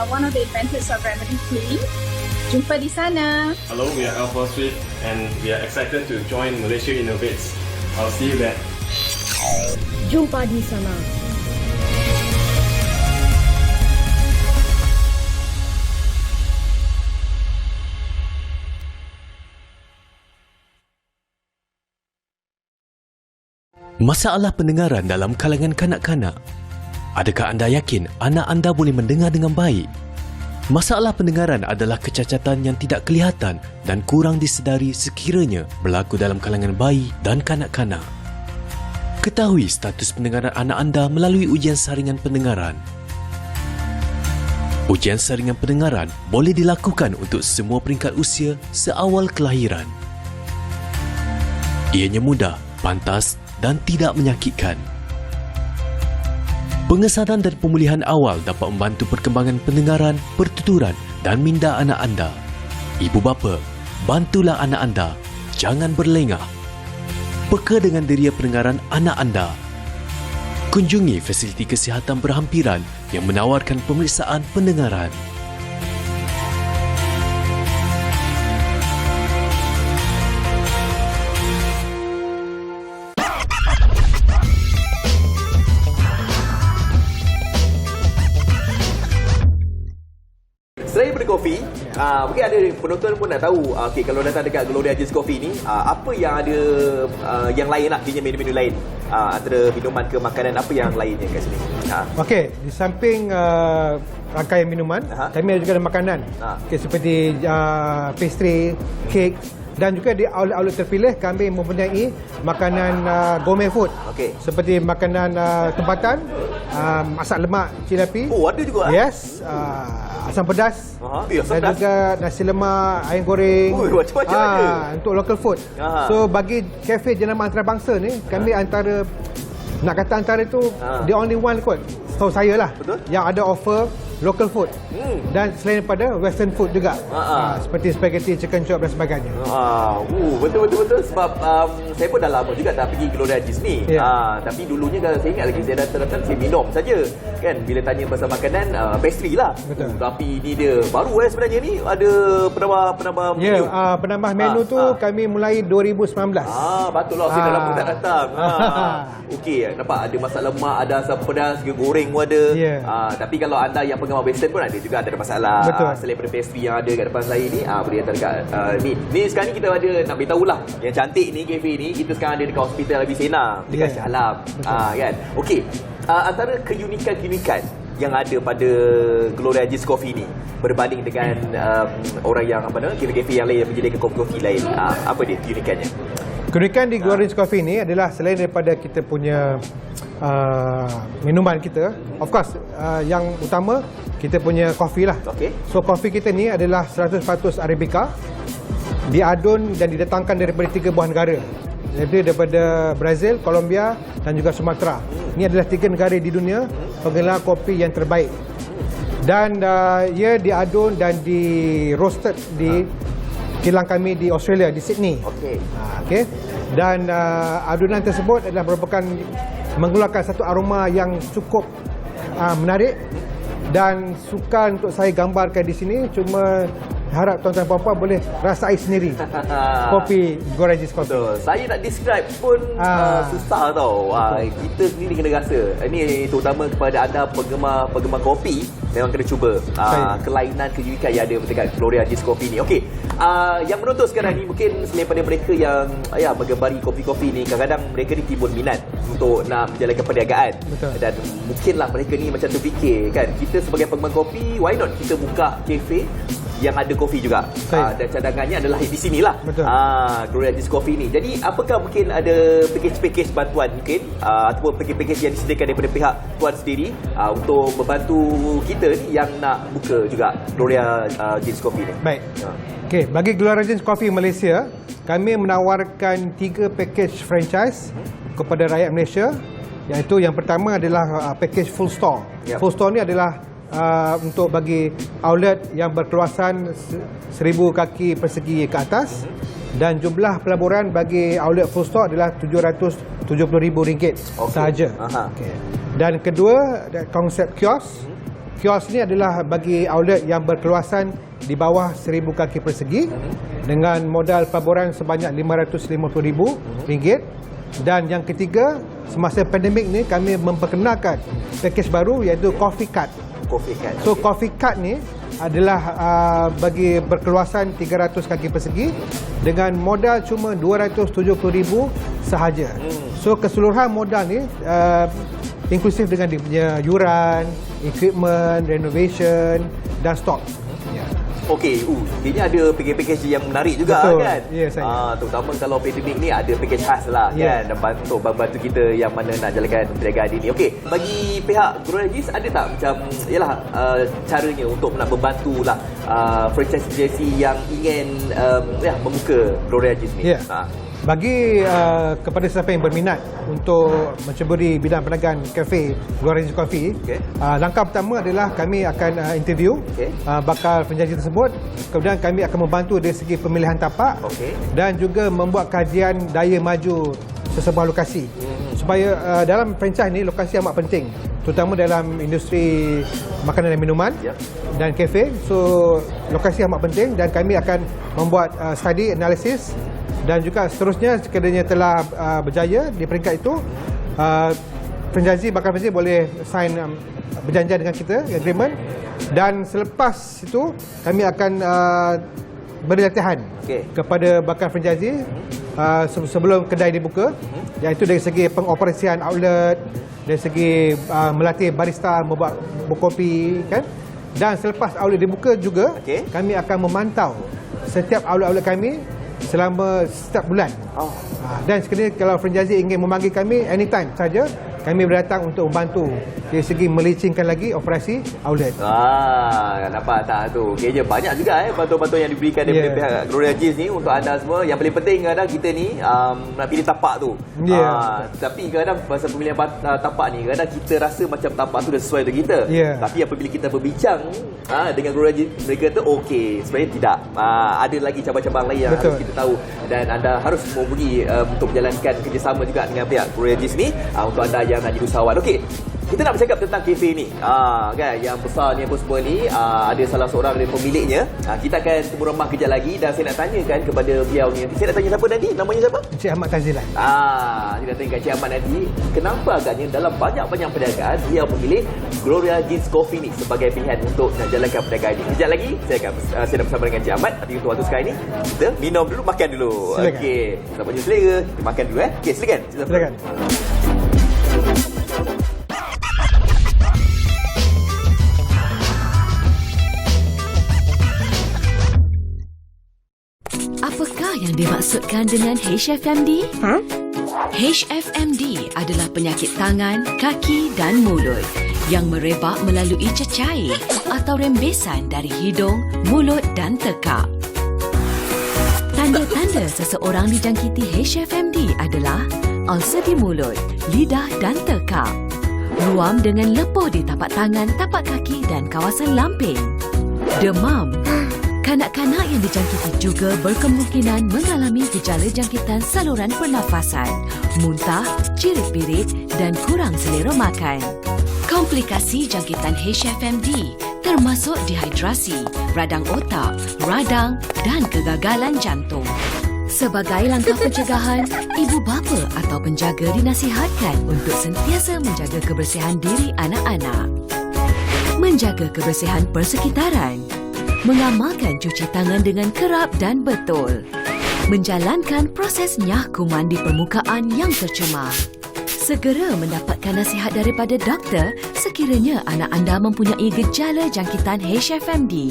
One of the inventors of Remedy Clean. Jumpa di sana. Hello, we are Alpha Swift and we are excited to join Malaysia Innovates. I'll see you there. Jumpa di sana. Masalah pendengaran dalam kalangan kanak-kanak. Adakah anda yakin anak anda boleh mendengar dengan baik? Masalah pendengaran adalah kecacatan yang tidak kelihatan dan kurang disedari sekiranya berlaku dalam kalangan bayi dan kanak-kanak. Ketahui status pendengaran anak anda melalui ujian saringan pendengaran. Ujian saringan pendengaran boleh dilakukan untuk semua peringkat usia seawal kelahiran. Ianya mudah, pantas dan tidak menyakitkan. Pengesanan dan pemulihan awal dapat membantu perkembangan pendengaran, pertuturan dan minda anak anda. Ibu bapa, bantulah anak anda. Jangan berlengah. Peka dengan deria pendengaran anak anda. Kunjungi fasiliti kesihatan berhampiran yang menawarkan pemeriksaan pendengaran. Selain daripada kopi, mungkin ada penonton pun nak tahu, okay, kalau datang dekat Gloria Jeans Coffee ni, apa yang ada yang lain lah, dia menu-menu lain, antara minuman ke makanan, apa yang lainnya kat sini? Okey, di samping rangkaian minuman, kami ada juga ada makanan. Okay, seperti pastry, kek, dan juga di outlet-outlet terpilih kami mempunyai makanan gourmet food. Seperti makanan tempatan, masak lemak cili api. Oh, ada juga? Yes. Asam pedas. Dan juga nasi lemak, ayam goreng. Macam-macam ada. Untuk local food. So bagi kafe jenama antarabangsa ni, kami antara, nak kata antara itu, the only one kot, setahu saya lah, yang ada offer local food. Dan selain daripada western food juga. Seperti spaghetti, chicken chop dan sebagainya. Betul-betul. Sebab saya pun dah lama juga tak pergi Gloria Jeans ni. Tapi dulunya kalau saya ingat lagi, saya datang saya minum saja. Kan bila tanya pasal makanan, pastry lah. Tapi ni dia baru sebenarnya ni ada penambah menu. Penambah menu tu kami mulai 2019. Patutlah saya dah lama tak datang. Okey, nampak ada masak lemak, ada asam pedas, goreng pun ada. Tapi kalau anda yang penggemar western pun ada juga, ada masalah. Selain daripada pastry yang ada kat depan saya ni, boleh datang dekat ni sekarang ni kita ada nak beritahu lah, yang cantik ni kafe ni, kita sekarang ada dekat Hospital Avicenna dekat Shah Alam. Kan. Okey, antara keunikan yang ada pada Gloria Jeans Coffee ni berbanding dengan orang yang kafe-kafe yang lain yang menyediakan kopi-kopi lain, apa dia keunikannya? Keunikan di Gloria Jeans Coffee ni adalah selain daripada kita punya minuman kita, of course yang utama kita punya kopi lah. So kopi kita ni adalah 100% Arabica, diadun dan didatangkan daripada 3 buah negara, iaitu daripada Brazil, Colombia dan juga Sumatera. Ini adalah 3 negara di dunia penggelar kopi yang terbaik. Dan ia diadun dan di roasted di kilang kami di Australia, di Sydney. Okay. Dan adunan tersebut adalah merupakan mengeluarkan satu aroma yang cukup menarik dan sukar untuk saya gambarkan di sini, cuma harap tuan-tuan dan puan-puan boleh rasai sendiri kopi Gloria Jeans Coffee. Betul. Saya nak describe pun susah tau. Kita sendiri kena rasa. Ini terutama kepada anda penggemar kopi, memang kena cuba kelainan keunikan yang ada dekat Gloria Jeans Coffee ni. Okey. Yang menonton sekarang ni mungkin selain pada mereka yang menggemari kopi-kopi ni, kadang-kadang mereka ni timbul minat untuk nak menjalankan perniagaan. Betul. Dan mungkinlah mereka ni macam terfikir kan, kita sebagai penggemar kopi, why not kita buka kafe yang ada kopi juga. Dan cadangannya adalah di sinilah. Gloria Jeans Coffee ni. Jadi apakah mungkin ada pakej-pakej bantuan mungkin ataupun pakej-pakej yang disediakan daripada pihak tuan sendiri untuk membantu kita ni yang nak buka juga Gloria Jeans Coffee ni? Baik. Okey, bagi Gloria Jeans Coffee Malaysia, kami menawarkan 3 pakej franchise kepada rakyat Malaysia, iaitu yang pertama adalah pakej full store. Full store ni adalah untuk bagi outlet yang berkeluasan 1,000 kaki persegi ke atas, dan jumlah pelaburan bagi outlet full store adalah RM770,000 sahaja. Okay. Dan kedua, konsep kios. Kios ni adalah bagi outlet yang berkeluasan di bawah 1,000 kaki persegi dengan modal pelaburan sebanyak RM550,000. Dan yang ketiga, semasa pandemik ni kami memperkenalkan pakej baru iaitu Coffee Card. So Coffee Card ni adalah bagi berkeluasan 300 kaki persegi dengan modal cuma RM270,000 sahaja. So keseluruhan modal ni inklusif dengan dia punya yuran, equipment, renovation dan stok. Okey, ini ada pakej-pakej yang menarik juga. Betul. Kan? Ya, saya. Terutama kalau pandemik ni ada pakej khas lah kan, dan bantu kita yang mana nak jalankan perniagaan ini. Okey, bagi pihak Gloria Jeans ada tak macam caranya untuk nak membantu lah franchise yang ingin membuka Gloria Jeans ni? Bagi kepada siapa yang berminat untuk menceburi bidang perniagaan kafe Gloria Jeans Coffee, langkah pertama adalah kami akan interview bakal penjanji tersebut. Kemudian kami akan membantu dari segi pemilihan tapak dan juga membuat kajian daya maju sesebuah lokasi. Supaya dalam franchise ni lokasi amat penting, terutama dalam industri makanan dan minuman dan kafe. So lokasi amat penting dan kami akan membuat study analisis. Dan juga seterusnya, sekiranya telah berjaya di peringkat itu, bakal franchisee boleh sign berjanjian dengan kita, agreement. Dan selepas itu, kami akan beri latihan kepada bakal franchisee sebelum kedai dibuka, iaitu dari segi pengoperasian outlet, dari segi melatih barista membuat kopi kan. Dan selepas outlet dibuka juga, kami akan memantau setiap outlet-outlet kami selama setiap bulan. Dan sekiranya kalau franchisee ingin memanggil kami anytime saja, kami berdatang untuk membantu dari segi melicingkan lagi operasi outlet. Nampak tak tu? Kayaknya banyak juga bantuan-bantuan yang diberikan daripada pihak Gloria Jeans ni untuk anda semua. Yang paling penting kadang kita ni nak pilih tapak tu. Tapi kadang pasal pemilihan tapak ni, kadang kita rasa macam tapak tu dah sesuai dengan kita. Tapi apabila kita berbincang dengan Gloria Jeans, mereka kata okey, sebenarnya tidak. Ada lagi cabang-cabang lain yang harus kita tahu, dan anda harus menghubungi untuk menjalankan kerjasama juga dengan pihak Gloria Jeans ni untuk anda yang nak jadi usahawan. Okey, kita nak bercakap tentang kafe ni kan, yang besar ni apa semua ni. Ada salah seorang dari pemiliknya. Kita akan temu remah kejap lagi dan saya nak tanyakan kepada beliau ni. Saya nak tanya siapa nanti? Namanya siapa? Encik Ahmad Tazilan. Saya nak tanya Encik Ahmad nanti, kenapa agaknya dalam banyak-banyak perniagaan dia memilih Gloria Jeans Coffee ni sebagai pilihan untuk nak jalankan perniagaan ini. Kejap lagi saya nak bersama dengan Encik Ahmad. Tapi untuk waktu sekarang ni kita minum dulu, makan dulu. Okey, sampai jumpa selera. Kita makan dulu Okey, silakan. Apakah yang dimaksudkan dengan HFMD? HFMD adalah penyakit tangan, kaki dan mulut yang merebak melalui cecair atau rembesan dari hidung, mulut dan tekak. Tanda-tanda seseorang dijangkiti HFMD adalah ulcer di mulut, lidah dan tekak, ruam dengan lepuh di tapak tangan, tapak kaki dan kawasan lamping, demam. Kanak-kanak yang dijangkiti juga berkemungkinan mengalami gejala jangkitan saluran pernafasan, muntah, cirit-birit dan kurang selera makan. Komplikasi jangkitan HFMD termasuk dehidrasi, radang otak, radang dan kegagalan jantung. Sebagai langkah pencegahan, ibu bapa atau penjaga dinasihatkan untuk sentiasa menjaga kebersihan diri anak-anak. Menjaga kebersihan persekitaran. Mengamalkan cuci tangan dengan kerap dan betul. Menjalankan proses nyah kuman di permukaan yang tercemar. Segera mendapatkan nasihat daripada doktor sekiranya anak anda mempunyai gejala jangkitan HFMD.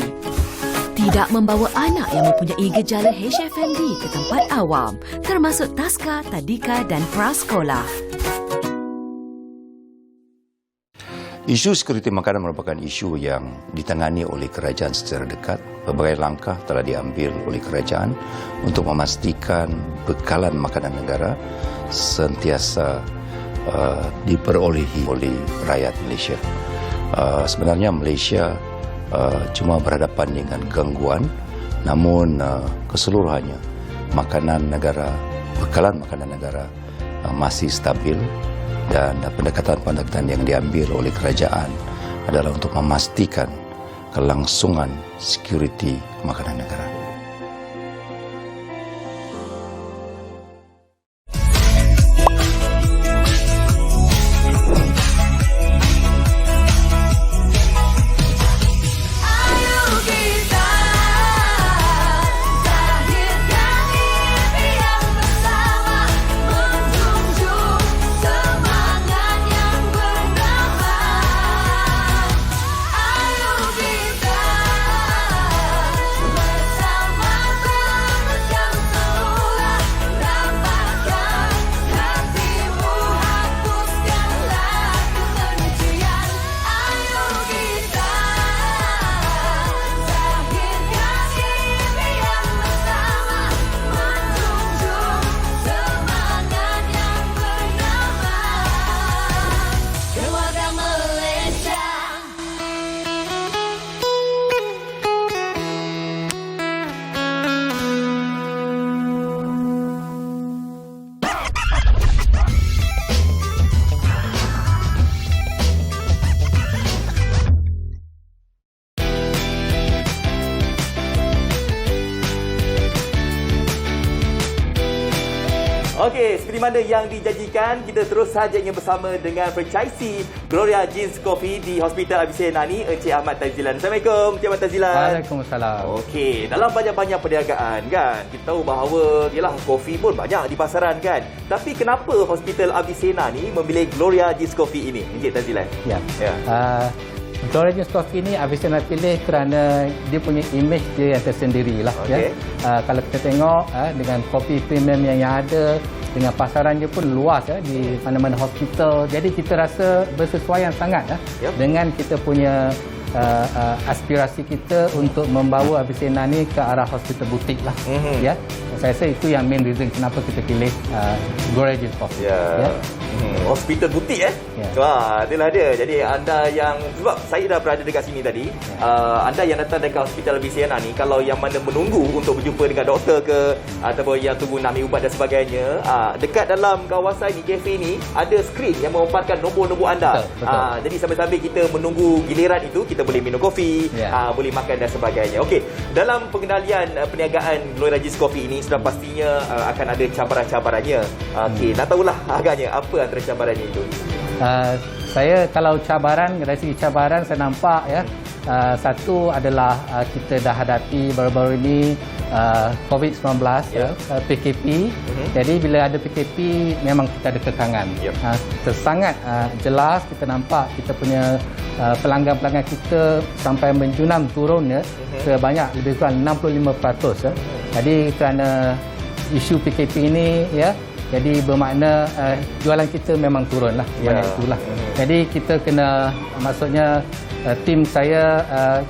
Tidak membawa anak yang mempunyai gejala HFMD ke tempat awam, termasuk taska, tadika dan prasekolah. Isu sekuriti makanan merupakan isu yang ditangani oleh kerajaan secara dekat. Berbagai langkah telah diambil oleh kerajaan untuk memastikan bekalan makanan negara sentiasa diperolehi oleh rakyat Malaysia. Sebenarnya Malaysia cuma berhadapan dengan gangguan, namun keseluruhannya makanan negara, bekalan makanan negara masih stabil dan pendekatan-pendekatan yang diambil oleh kerajaan adalah untuk memastikan kelangsungan security makanan negara. Okey, seperti mana yang dijanjikan, kita terus saja ingin bersama dengan franchisee Gloria Jeans Coffee di Hospital ABC Nani, Encik Ahmad Tazilan. Assalamualaikum, Encik Ahmad Tazilan. Waalaikumsalam. Okey, dalam banyak-banyak perniagaan kan, kita tahu bahawa yalah kopi pun banyak di pasaran kan. Tapi kenapa Hospital ABC Nani memilih Gloria Jeans Coffee ini, Encik Tazilan? Ya. Gloria Jeans Coffee ni ABC nak pilih kerana dia punya image dia yang tersendiri lah. Okay. Kalau kita tengok dengan kopi premium yang ada, dengan pasaran dia pun luas di mana-mana hospital. Jadi kita rasa bersesuaian sangat dengan kita punya aspirasi kita untuk membawa ABC Nani ke arah hospital butik lah. Ya. Saya rasa itu yang main reason kenapa kita pilih Gloria Jeans Coffee. Hospital butik Wah, itulah dia. Jadi anda yang, sebab saya dah berada dekat sini tadi, anda yang datang dekat Hospital ABC Nani, kalau yang mana menunggu untuk berjumpa dengan doktor ke, ataupun yang tunggu nak ambil ubat dan sebagainya, dekat dalam kawasan ni, kafe ni, ada skrin yang memaparkan nombor-nombor anda. Betul. Jadi sambil-sambil kita menunggu giliran itu, kita boleh minum kopi, boleh makan dan sebagainya. Okey, dalam pengendalian perniagaan Gloria Jeans Coffee ini, sudah pastinya akan ada cabaran-cabarannya. Okey, nak tahulah agaknya apa antara cabarannya itu? Saya kalau cabaran, dari segi cabaran saya nampak satu adalah kita dah hadapi baru-baru ini COVID-19, PKP. Jadi bila ada PKP memang kita ada kekangan. Sangat jelas kita nampak kita punya pelanggan-pelanggan kita sampai menjunam turun sebanyak lebih kurang 65%. Jadi kerana isu PKP ini jadi bermakna jualan kita memang turun lah. Itulah. Jadi kita kena, maksudnya tim saya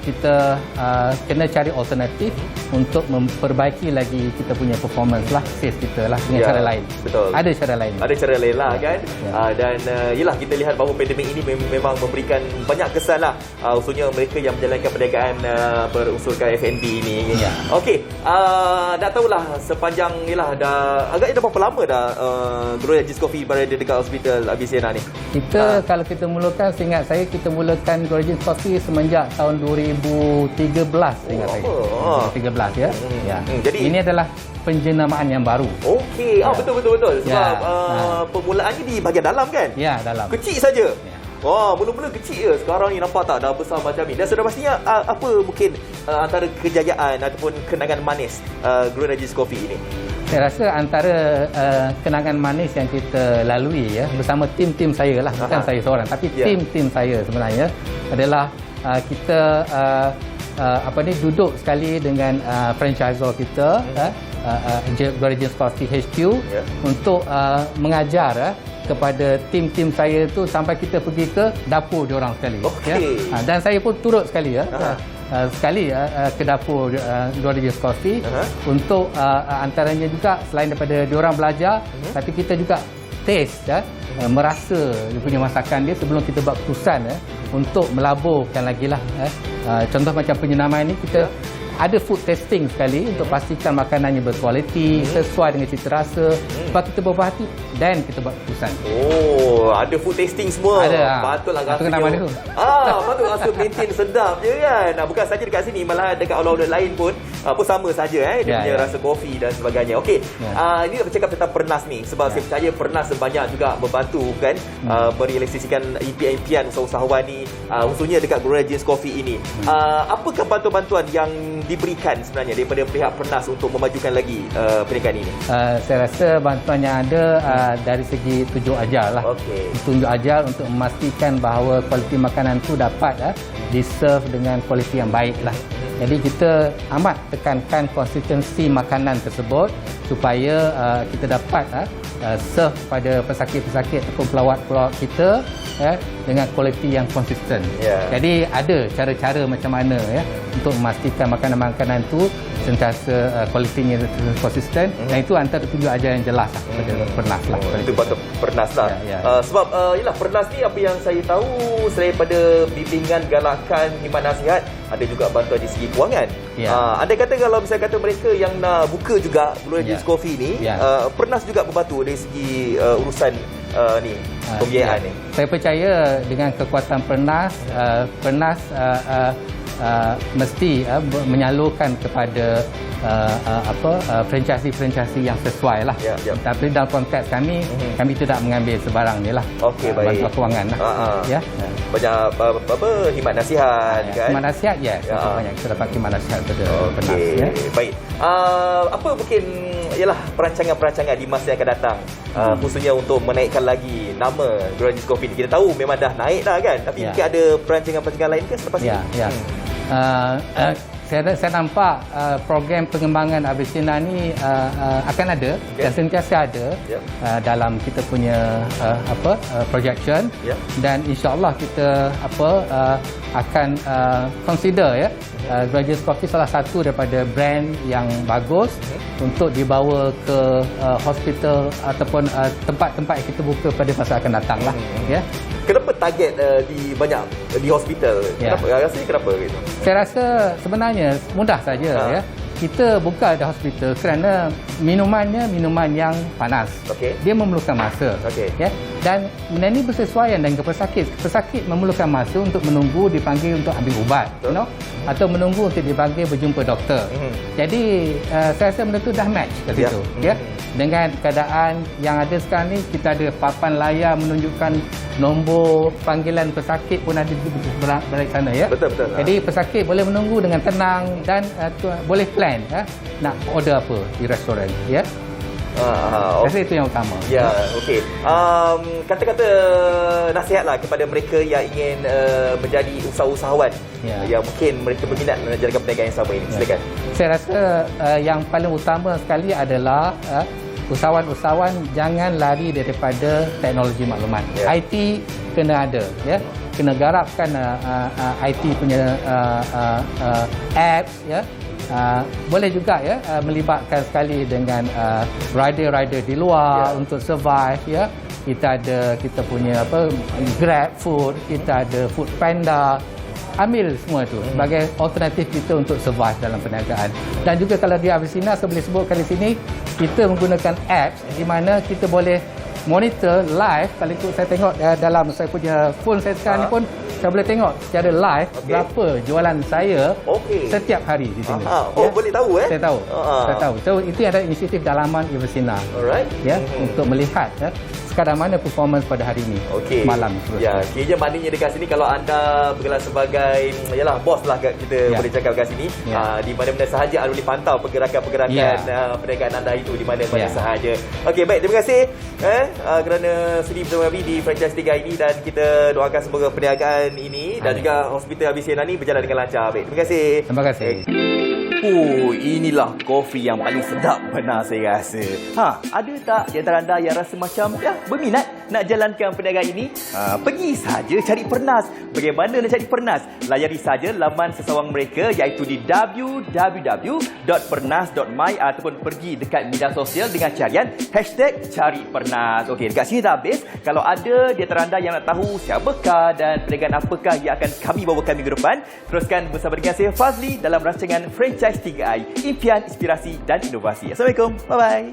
kita kena cari alternatif untuk memperbaiki lagi kita punya performance lah, sales kita lah dengan cara lain. Betul. Ada cara lain. Ada cara lain lah kan. Dan yelah, kita lihat bahawa pandemik ini memang memberikan banyak kesan lah, khususnya mereka yang menjalankan perniagaan berunsurkan F&B ini. Okey, dah tahulah sepanjang yelah agaknya dah berapa lama dah Gloria Jeans Coffee berada dekat hospital Avicenna ni? Kita kalau kita mulakan, seingat saya kita mulakan Gloria Jeans Coffee semenjak tahun 2013 seingat saya. 2013 ya. Jadi ini adalah penjenamaan yang baru. Okey, betul. Sebab permulaannya di bahagian dalam kan? Ya, dalam. Kecil saja. Mula-mula kecil je. Sekarang ni nampak tak dah besar macam ni. Dan sudah pastinya apa mungkin antara kejayaan ataupun kenangan manis Gloria Jeans Coffee ini? Saya rasa antara kenangan manis yang kita lalui bersama tim-tim saya lah, bukan saya seorang, tapi tim-tim saya sebenarnya adalah kita duduk sekali dengan franchisor kita, Gloria Jeans Coffee HQ, untuk mengajar kepada tim-tim saya tu sampai kita pergi ke dapur diorang sekali. Dan saya pun turut sekali ke dapur Gloria Jeans Coffee untuk antaranya juga selain daripada diorang belajar, tapi kita juga taste merasa dia punya masakan dia sebelum kita buat keputusan untuk melaburkan lagi lah. Contoh macam penyenaman ni, kita ada food testing sekali untuk pastikan makanannya berkualiti, sesuai dengan cita rasa. Lepas kita berhati dan kita buat keputusan. Ada food tasting semua. Ada. Patutlah rasa. Patut rasa maintain sedap je kan. Bukan saja dekat sini, malah dekat outlet lain pun sama saja dia punya rasa kopi dan sebagainya. Okey. Ini nak bercakap tentang Pernas ni, sebab saya percaya Pernas banyak juga membantu kan merealisasikan impian-impian usahawan ni, khususnya dekat Gloria Jeans Coffee ini. Apakah bantuan-bantuan yang diberikan sebenarnya daripada pihak Pernas untuk memajukan lagi perniagaan ini? Saya rasa bantuan yang ada dari segi tunjuk ajar lah. Tunjuk ajar untuk memastikan bahawa kualiti makanan tu dapat diserve dengan kualiti yang baik lah. Jadi kita amat tekankan konsistensi makanan tersebut supaya kita dapat serve pada pesakit-pesakit ataupun pelawat-pelawat kita dengan kualiti yang konsisten. Jadi ada cara-cara macam mana untuk memastikan makanan-makanan tu sentiasa kualitinya konsisten, dan itu antara tunjuk ajar yang jelas kepada Pernas lah. Itu patut Pernas lah. Sebab yalah, Pernas ni apa yang saya tahu, selain pada bimbingan, galakan, khidmat nasihat, ada juga bantuan di segi kewangan. Anda kata kalau misalnya kata mereka yang nak buka juga Gloria Jeans Coffee ni, Pernas juga membantu dari segi urusan ni, pembiayaan ni. Saya percaya dengan kekuatan Pernas, mesti menyalurkan kepada franchise yang sesuai lah. Tapi dalam konteks kami tidak mengambil sebarang ni lah. Bantuan kewangan lah. Banyak khidmat nasihat kan? Khidmat nasihat, banyak kita dapat khidmat nasihat pada Pernas. Baik. Apa mungkin ialah perancangan-perancangan di masa yang akan datang, khususnya untuk menaikkan lagi nama Gloria Jeans Coffee. Kita tahu memang dah naik dah kan, tapi mungkin ada perancangan-perancangan lain ke selepas ini? Saya nampak program pengembangan Avicenna ni akan ada dan sentiasa ada dalam kita punya projection, dan insya-Allah kita akan consider Gloria Jeans Coffee salah satu daripada brand yang bagus untuk dibawa ke hospital ataupun tempat-tempat yang kita buka pada masa akan datang lah. Kenapa target di hospital? Rasanya kenapa gitu? Saya rasa sebenarnya mudah saja. Kita buka di hospital kerana minumannya minuman yang panas. Dia memerlukan masa. Dan benda ini bersesuaian dengan pesakit. Pesakit memerlukan masa untuk menunggu dipanggil untuk ambil ubat, atau menunggu untuk dipanggil berjumpa doktor. Jadi saya rasa benda itu dah match ke situ. Dengan keadaan yang ada sekarang ni, kita ada papan layar menunjukkan nombor panggilan pesakit pun ada di balik sana. Betul. Jadi pesakit boleh menunggu dengan tenang dan boleh plan nak order apa di restoran. Rasa itu yang utama. Okey. Kata-kata nasihatlah kepada mereka yang ingin menjadi usahawan yang mungkin mereka berminat menjalankan perniagaan yang sama ini. Silakan. Saya rasa yang paling utama sekali adalah usahawan-usahawan jangan lari daripada teknologi maklumat. IT kena ada, ya. Kena garapkan IT punya apps, ya. Boleh juga ya melibatkan sekali dengan rider-rider di luar untuk survive, ya. Kita punya Grab Food, kita ada Food Panda. Ambil semua itu sebagai alternatif kita untuk survive dalam perniagaan. Dan juga kalau di Avicenna, saya boleh sebutkan di sini, kita menggunakan apps di mana kita boleh monitor live. Kalau ikut saya tengok dalam saya punya phone saya sekarang ni pun, saya boleh tengok secara live berapa jualan saya setiap hari di sini. Boleh tahu Saya tahu. Saya tahu. So itu adalah inisiatif dalaman Avicenna. Alright. Ya, untuk melihat sekadar mana performance pada hari ini, malam. Ya, kiranya maknanya dekat sini kalau anda bergelar sebagai bos lah kita boleh cakap dekat sini, di mana-mana sahaja anda boleh pantau pergerakan-pergerakan perniagaan anda itu di mana-mana sahaja. Okey, baik, terima kasih kerana sudi bersama kami di franchise 3 ini, dan kita doakan semoga perniagaan ini dan juga Hospital Avicenna ni berjalan dengan lancar. Baik, terima kasih. Terima kasih. Inilah kopi yang paling sedap pernah saya rasa. Ada tak di antara anda yang rasa macam berminat nak jalankan perniagaan ini? Pergi saja cari Pernas. Bagaimana nak cari Pernas? Layari saja laman sesawang mereka, iaitu di www.pernas.my, ataupun pergi dekat media sosial dengan carian #caripernas. Okey, dekat sini dah habis. Kalau ada di antara anda yang nak tahu siapakah dan perniagaan apakah yang akan kami bawakan minggu depan, teruskan bersama dengan saya Fazli dalam rancangan Franchise 3i, impian, inspirasi dan inovasi. Assalamualaikum. Bye-bye.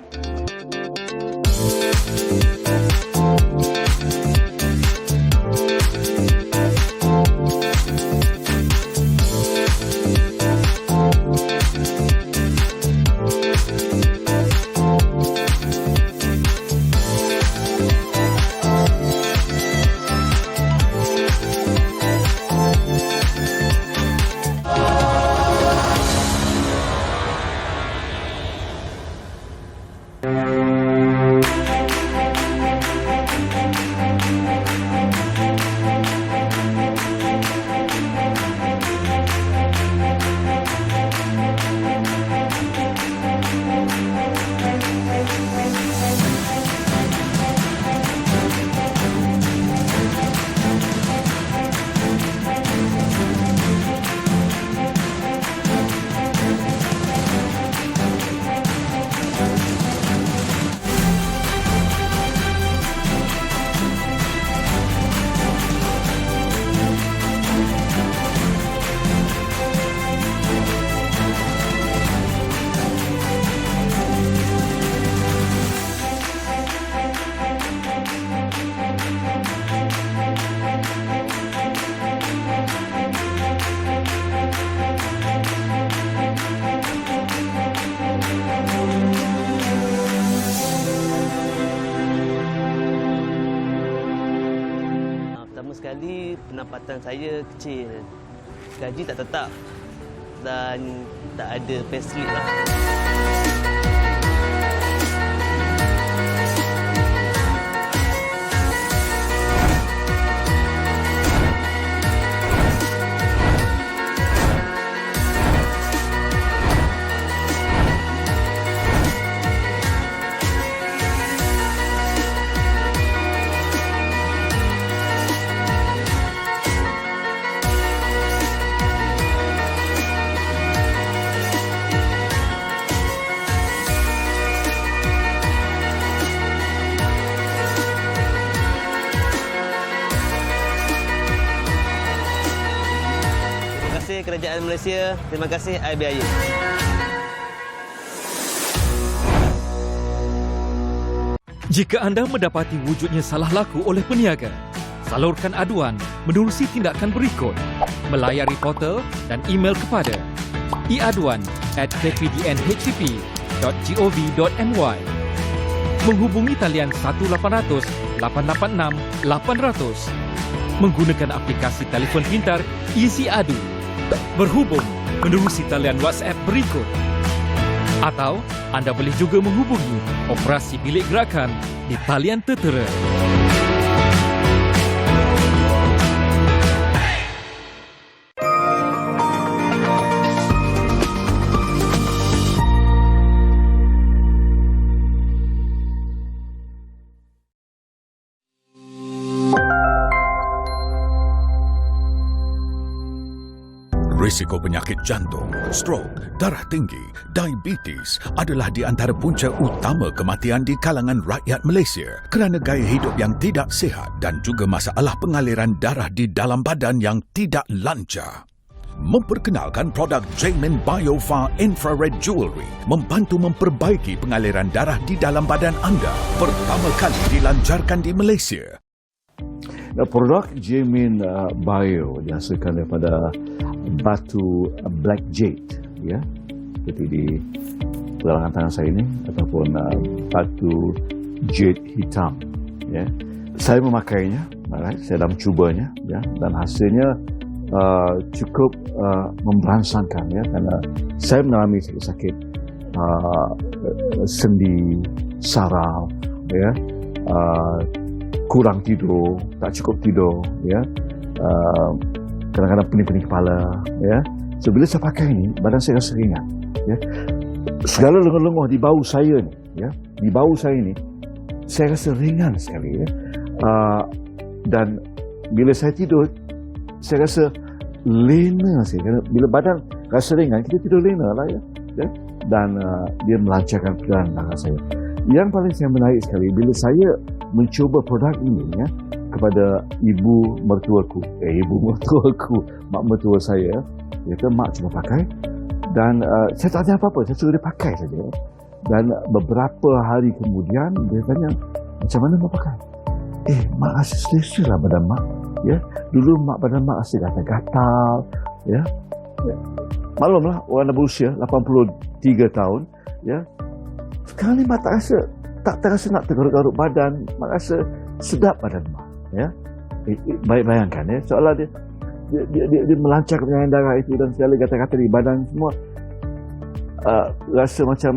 sekali pendapatan saya kecil. Gaji tak tetap dan tak ada payslip lah. Kerajaan Malaysia, terima kasih IBIA. Jika anda mendapati wujudnya salah laku oleh peniaga, salurkan aduan menerusi tindakan berikut: melayari portal dan email kepada iaduan@kpdnhcp.gov.my, menghubungi talian 1800 886 800, menggunakan aplikasi telefon pintar Easy Adu, berhubung menerusi talian WhatsApp berikut, atau anda boleh juga menghubungi operasi bilik gerakan di talian tertera. Risiko penyakit jantung, strok, darah tinggi, diabetes adalah di antara punca utama kematian di kalangan rakyat Malaysia kerana gaya hidup yang tidak sihat dan juga masalah pengaliran darah di dalam badan yang tidak lancar. Memperkenalkan produk Jamin Biofar Infrared Jewelry membantu memperbaiki pengaliran darah di dalam badan anda. Pertama kali dilancarkan di Malaysia. Produk Jamin Bio dihasilkan daripada batu black jade, ya, seperti di pelarangan tangan saya ini, ataupun batu jade hitam, ya. Saya memakainya, saya dah mencubanya, ya, dan hasilnya cukup memberangsangkan, ya, kerana saya mengalami sakit sendi, saraf, ya, kurang tidur, tak cukup tidur, ya, kadang-kadang pening-pening kepala, ya. So bila saya pakai ini, badan saya rasa ringan, ya. Segala lenguh-lenguh di bahu saya ni, ya, di bahu saya ni, saya rasa ringan sekali, ya. Dan bila saya tidur, saya rasa lena sekali. Kerana bila badan rasa ringan, kita tidur lena lah, ya. Dan dia melancarkan perjalanan darah saya. Yang paling saya menarik sekali bila saya mencuba produk ini, ya, kepada ibu mertuaku, mak mertua saya, dia kata, mak cuma pakai, dan saya tak tanya apa-apa, saya suruh dia pakai saja. Dan beberapa hari kemudian dia tanya, macam mana mak pakai? Mak rasa selesa lah badan mak, ya. Dulu mak badan mak rasa gatal-gatal, ya. Maklumlah orang dah berusia 83 tahun, ya. Sekarang ni mak tak terasa nak tergaruk-garuk badan, mak rasa sedap badan mak, ya. Bayangkan, ya, seolah dia melancarkan penyaliran darah itu dan segala kata-kata di badan semua rasa macam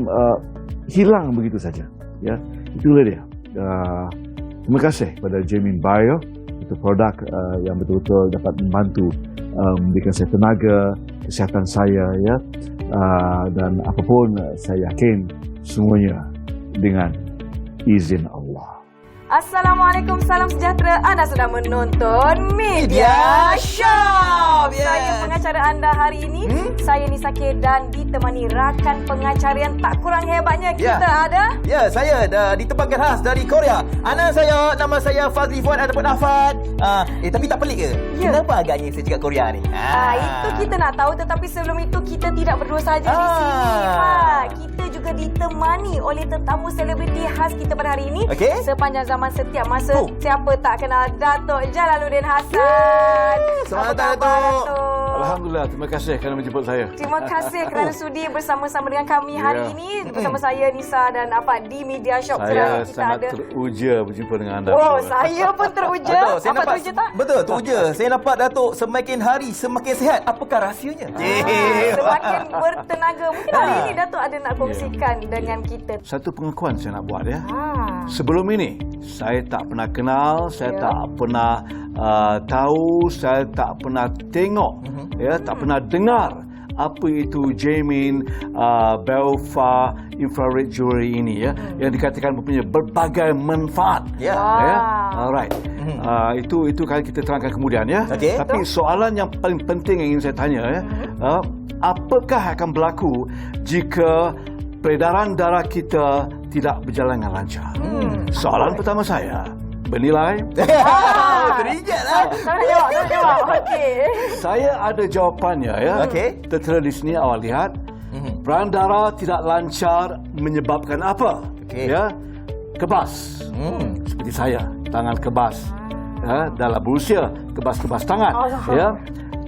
hilang begitu saja, ya. Itulah dia. Terima kasih kepada Jamin Bio, itu produk yang betul-betul dapat membantu memberikan saya tenaga, kesihatan saya, ya, dan apapun saya yakin semuanya dengan izin Allah. Assalamualaikum, salam sejahtera. Anda sedang menonton Media Shop. Saya pengacara anda hari ini. Saya Nisa K dan ditemani rakan pengacara yang tak kurang hebatnya. Kita ada. Ya, saya ditempatkan khas dari Korea. Anak saya, nama saya Fazli Fuad ataupun Afad. Tapi tak pelik ke? Kenapa agaknya saya cakap Korea ni? Itu kita nak tahu, tetapi sebelum itu kita tidak berdua saja di sini. Kita juga ditemani oleh tetamu selebriti khas kita pada hari ini. Sepanjang zaman setiap masa, siapa tak kenal Datuk Jalaluddin Hassan. Selamat datang, Datuk. Alhamdulillah, terima kasih kerana menjemput saya. Terima kasih kerana sudi bersama-sama dengan kami hari ini. Bersama saya, Nisa dan Afad di Media Shop. Saya sangat teruja berjumpa dengan anda. Saya pun teruja. Apa teruja tak? Betul, teruja. Saya nampak Datuk semakin hari semakin sihat. Apakah rahsianya? Semakin bertenaga. Mungkin hari ini Datuk ada nak kongsikan dengan kita. Satu pengakuan saya nak buat, ya. Sebelum ini, saya tak pernah kenal, saya tak pernah tahu, saya tak pernah tengok, ya, tak pernah dengar apa itu Jamin Biofar Infrared Jewelry ini, ya, yang dikatakan mempunyai berbagai manfaat. Ya. Alright. Itu kan kita terangkan kemudian, ya. Tapi soalan yang paling penting yang ingin saya tanya, ya, apakah akan berlaku jika peredaran darah kita tidak berjalan dengan lancar? Soalan pertama saya bernilai. Terijatlah. Jawab. Saya ada jawapannya, ya. Tertera di sini, awak lihat. Peredaran darah tidak lancar menyebabkan apa? Ya, kebas. Seperti saya, tangan kebas. Ya, dalam berusia, kebas-kebas tangan. Ya,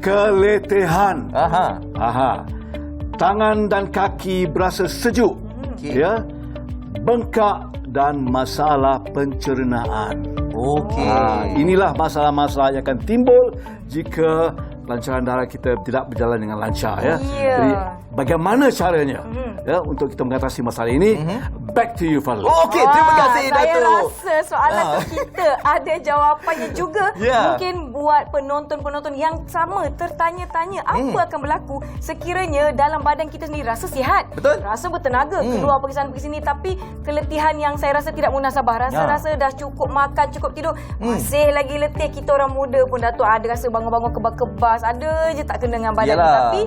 keletihan. Tangan dan kaki berasa sejuk. Ya, bengkak dan masalah pencernaan. Inilah masalah-masalah yang akan timbul jika pelancaran darah kita tidak berjalan dengan lancar, ya. Jadi bagaimana caranya untuk kita mengatasi masalah ini. Back to you, Fadli. Okey, terima kasih Dato'. Saya rasa soalan tu kita ada jawapannya juga. Mungkin buat penonton-penonton yang sama tertanya-tanya apa akan berlaku sekiranya dalam badan kita sendiri rasa sihat. Betul. Rasa bertenaga, keluar pergi sana pergi sini, tapi keletihan yang saya rasa tidak munasabah. Rasa dah cukup makan, cukup tidur, masih lagi letih. Kita orang muda pun Dato' ada rasa bangun-bangun kebas-kebas, ada je tak kena dengan badan. Tapi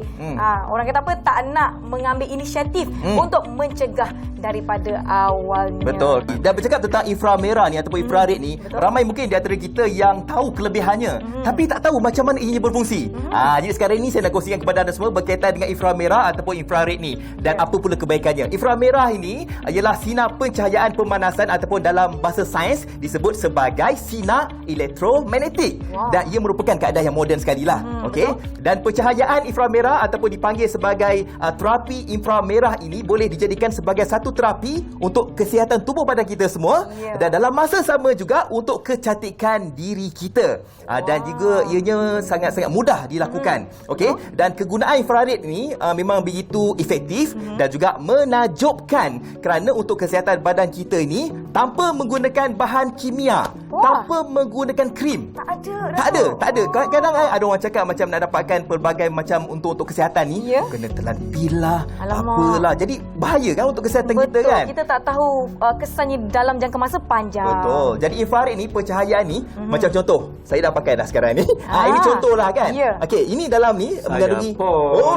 orang kata apa, tak nak mengambil inisiatif untuk mencegah daripada awalnya. Betul. Dan bercakap tentang inframerah ni ataupun infrared ni, ramai mungkin di antara kita yang tahu kelebihannya tapi tak tahu macam mana ianya berfungsi. Jadi sekarang ini saya nak kongsikan kepada anda semua berkaitan dengan inframerah ataupun infrared ni dan apa pula kebaikannya. Inframerah ini ialah sinar pencahayaan pemanasan ataupun dalam bahasa sains disebut sebagai sinar elektromagnetik. Dan ia merupakan keadaan yang moden sekali lah. Okey. Dan pencahayaan inframerah ataupun dipanggil sebagai terapi inframerah ini boleh dijadikan sebagai satu terapi untuk kesihatan tubuh badan kita semua dan dalam masa sama juga untuk kecantikan diri kita. Dan juga ianya sangat-sangat mudah dilakukan. Okey, dan kegunaan infrared ni memang begitu efektif dan juga menakjubkan kerana untuk kesihatan badan kita ini tanpa menggunakan bahan kimia, tanpa menggunakan krim. Tak ada. Kadang-kadang ada orang cakap macam nak dapatkan pelbagai macam untuk kesihatan ni kena telan pilah, apalah. Jadi bahaya kan untuk kesihatan kita kan. Kita tak tahu kesannya dalam jangka masa panjang. Betul. Jadi infrared ni, pencahayaan ni macam contoh, saya dah pakai dah sekarang ni. Ini contohlah kan. Okey, ini dalam ni mengandungi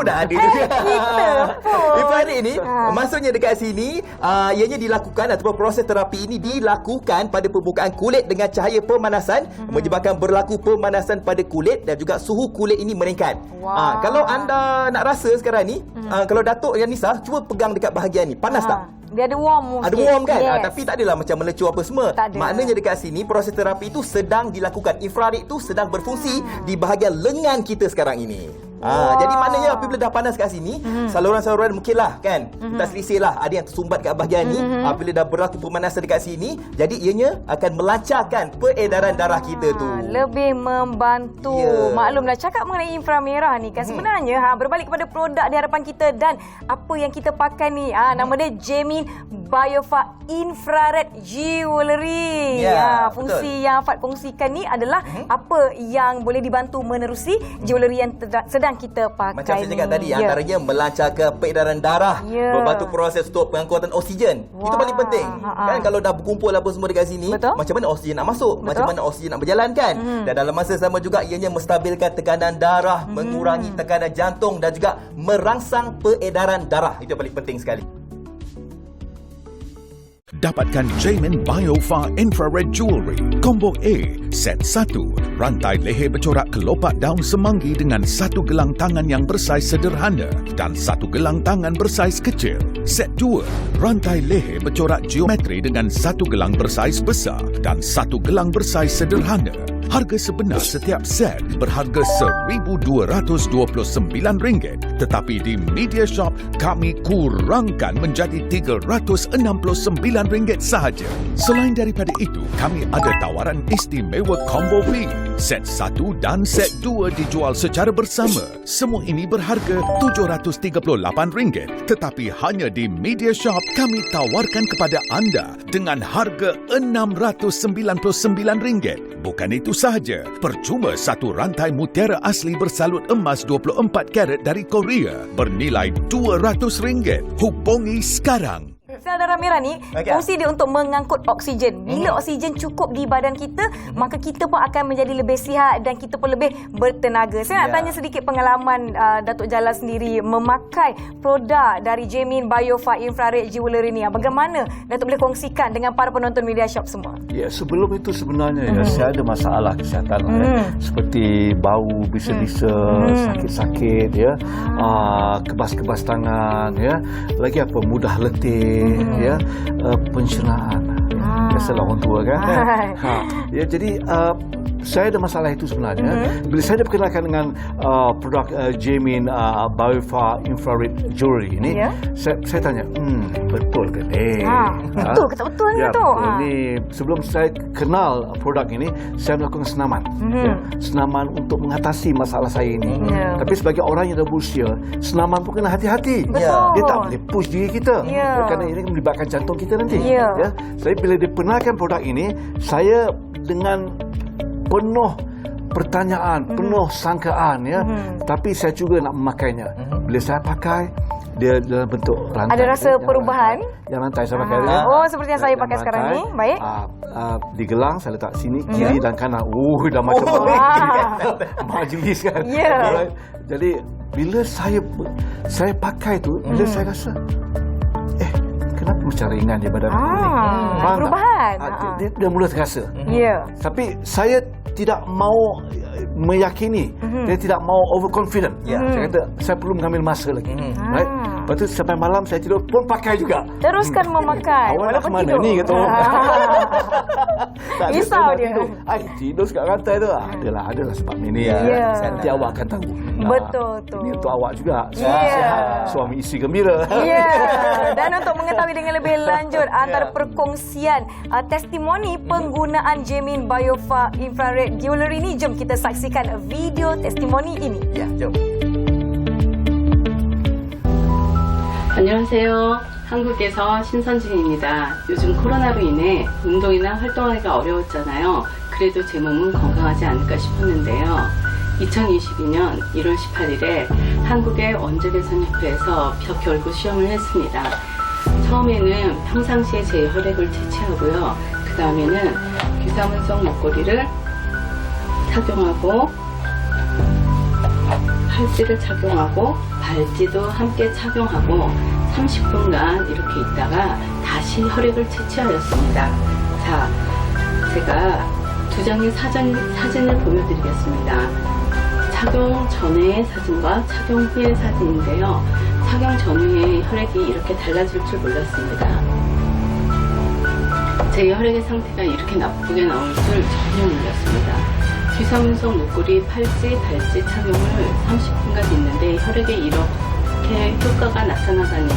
dah ada juga. Infrared ni maksudnya dekat sini ianya dilakukan ataupun proses terapi ini dilakukan pada permukaan kulit dengan cahaya pemanasan menyebabkan berlaku pemanasan pada kulit dan juga suhu kulit ini meningkat. Kalau anda nak rasa sekarang ni, kalau Datuk Yanisa cuba pegang dekat bahagian ni, panas tak? Dia ada warm sikit. Ada warm kan? Tapi tak adalah macam melecur apa semua. Maknanya dekat sini proses terapi itu sedang dilakukan. Infrared itu sedang berfungsi di bahagian lengan kita sekarang ini. Jadi maknanya apabila dah panas kat sini, saluran-saluran mungkinlah kan tak selisih lah, ada yang tersumbat kat bahagian ni. Apabila dah berlaku pemanasan dekat sini, jadi ianya akan melancarkan peredaran darah kita tu, lebih membantu. Maklumlah, cakap mengenai inframerah ni kan sebenarnya berbalik kepada produk di hadapan kita dan apa yang kita pakai ni. Nama dia Jaemin Biopha Infrared Jewellery. Fungsi yang Fad kongsikan ni adalah apa yang boleh dibantu menerusi jewellery yang sedang kita pakai. Macam saya cakap tadi, antaranya melancarkan peredaran darah, membantu proses untuk pengangkutan oksigen. Itu paling penting. Kan kalau dah berkumpul apa semua dekat sini, macam mana oksigen nak masuk? Macam mana oksigen nak berjalan kan? Dan dalam masa sama juga ianya menstabilkan tekanan darah, mengurangi tekanan jantung dan juga merangsang peredaran darah. Itu paling penting sekali. Dapatkan Jaemin Biopha Infrared Jewellery Combo A Set 1, rantai leher bercorak kelopak daun semanggi dengan satu gelang tangan yang bersaiz sederhana dan satu gelang tangan bersaiz kecil. Set 2, rantai leher bercorak geometri dengan satu gelang bersaiz besar dan satu gelang bersaiz sederhana. Harga sebenar setiap set berharga RM1,229, tetapi di Media Shop kami kurangkan menjadi RM369 sahaja. Selain daripada itu, kami ada tawaran istimewa Combo B. Set 1 dan set 2 dijual secara bersama. Semua ini berharga RM738, tetapi hanya di Media Shop kami tawarkan kepada anda dengan harga RM699. Bukan itu sahaja, percuma satu rantai mutiara asli bersalut emas 24 karat dari Korea bernilai RM200. Hubungi sekarang. Sel darah merah ni fungsi dia untuk mengangkut oksigen. Bila oksigen cukup di badan kita, maka kita pun akan menjadi lebih sihat dan kita pun lebih bertenaga. Saya nak tanya sedikit pengalaman Datuk Jalal sendiri memakai produk dari Jaemin Biopha Infrared Jewellery ni. Bagaimana Datuk boleh kongsikan dengan para penonton Media Shop semua? Ya, sebelum itu sebenarnya saya ada masalah kesihatan seperti bau bisa-bisa, sakit-sakit ya, kebas-kebas tangan ya, lagi apa mudah letih ya, pencernaan. Biasalah orang tua kan. Ya, jadi saya ada masalah itu sebenarnya. Bila saya diperkenalkan dengan produk Jamin Biofa Infrared Jewelry ini, saya tanya, betul ke ni? Betul ke tak betul ya, tu? Betul. Ni sebelum saya kenal produk ini, saya melakukan senaman. Senaman untuk mengatasi masalah saya ini. Tapi sebagai orang yang dah berusia, senaman pun kena hati-hati. Dia tak boleh push diri kita. Kerana ini melibatkan jantung kita nanti. Ya. Saya bila diperkenalkan produk ini, saya dengan penuh pertanyaan, penuh sangkaan ya. Tapi saya juga nak memakainya. Bila saya pakai, dia dalam bentuk rantai. Ada rasa perubahan? Yang rantai saya pakai. Oh, seperti yang saya pakai sekarang ni. Baik. Digelang, saya letak sini, kiri dan kanan. Dah macam majlis kan. Jadi bila saya pakai tu, bila saya rasa kenapa macam ringan je badan aku ni? Perubahan. Dia mula terasa. Tapi saya tidak mau meyakini. Dia tidak mau overconfident. Saya kata saya perlu mengambil masa lagi. Right? Lepas tu sampai malam saya tidur pun pakai juga. Teruskan memakai. Awak nak ke mana tidur. ni kata orang. Risau dia. Tidur kat rantai tu. Adalah sebab ini. Nanti awak akan tahu. Betul tu. Ini untuk awak juga. Sihat. Suami isteri gembira. Dan untuk mengetahui dengan lebih lanjut antara perkongsian testimoni penggunaan Jamin Biofa Infrared Jewelry ni, jom kita saksikan video testimoni ini. Jom. 안녕하세요. 한국에서 신선진입니다. 요즘 코로나로 인해 운동이나 활동하기가 어려웠잖아요. 그래도 제 몸은 건강하지 않을까 싶었는데요. 2022년 1월 18일에 한국의 원적외선협회에서 벽결구 시험을 했습니다. 처음에는 평상시에 제 혈액을 채취하고요. 그 다음에는 귀사문성 목걸이를 착용하고 팔찌를 착용하고 발찌도 함께 착용하고 30분간 이렇게 있다가 다시 혈액을 채취하였습니다. 자, 제가 두 장의 사진을 보여드리겠습니다. 착용 전의 사진과 착용 후의 사진인데요. 착용 전후의 혈액이 이렇게 달라질 줄 몰랐습니다. 제 혈액의 상태가 이렇게 나쁘게 나올 줄 전혀 몰랐습니다. 귀사문성 목걸이, 팔찌, 발찌 착용을 30분간 했는데 혈액에 이렇게 효과가 나타나다니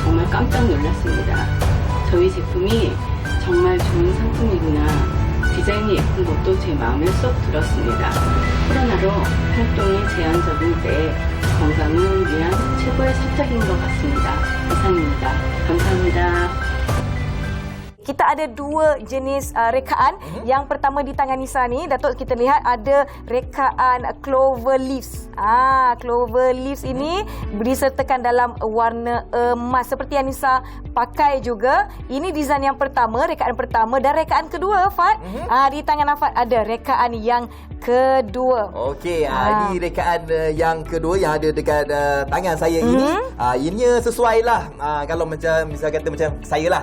정말 깜짝 놀랐습니다. 저희 제품이 정말 좋은 상품이구나. 디자인이 예쁜 것도 제 마음에 쏙 들었습니다. 코로나로 활동이 제한적인 때 건강을 위한 최고의 선택인 것 같습니다. 이상입니다. 감사합니다. Kita ada dua jenis rekaan. Yang pertama di tangan Nisa ni, Datuk, kita lihat ada rekaan clover leaves. Clover leaves ini disertakan dalam warna emas seperti yang Nisa pakai juga. Ini design yang pertama, rekaan pertama, dan rekaan kedua, Fad. Di tangan Fad ada rekaan yang kedua. Okey, ini rekaan yang kedua yang ada dekat tangan saya ini. Ini sesuai lah. Kalau macam misal kata macam saya lah.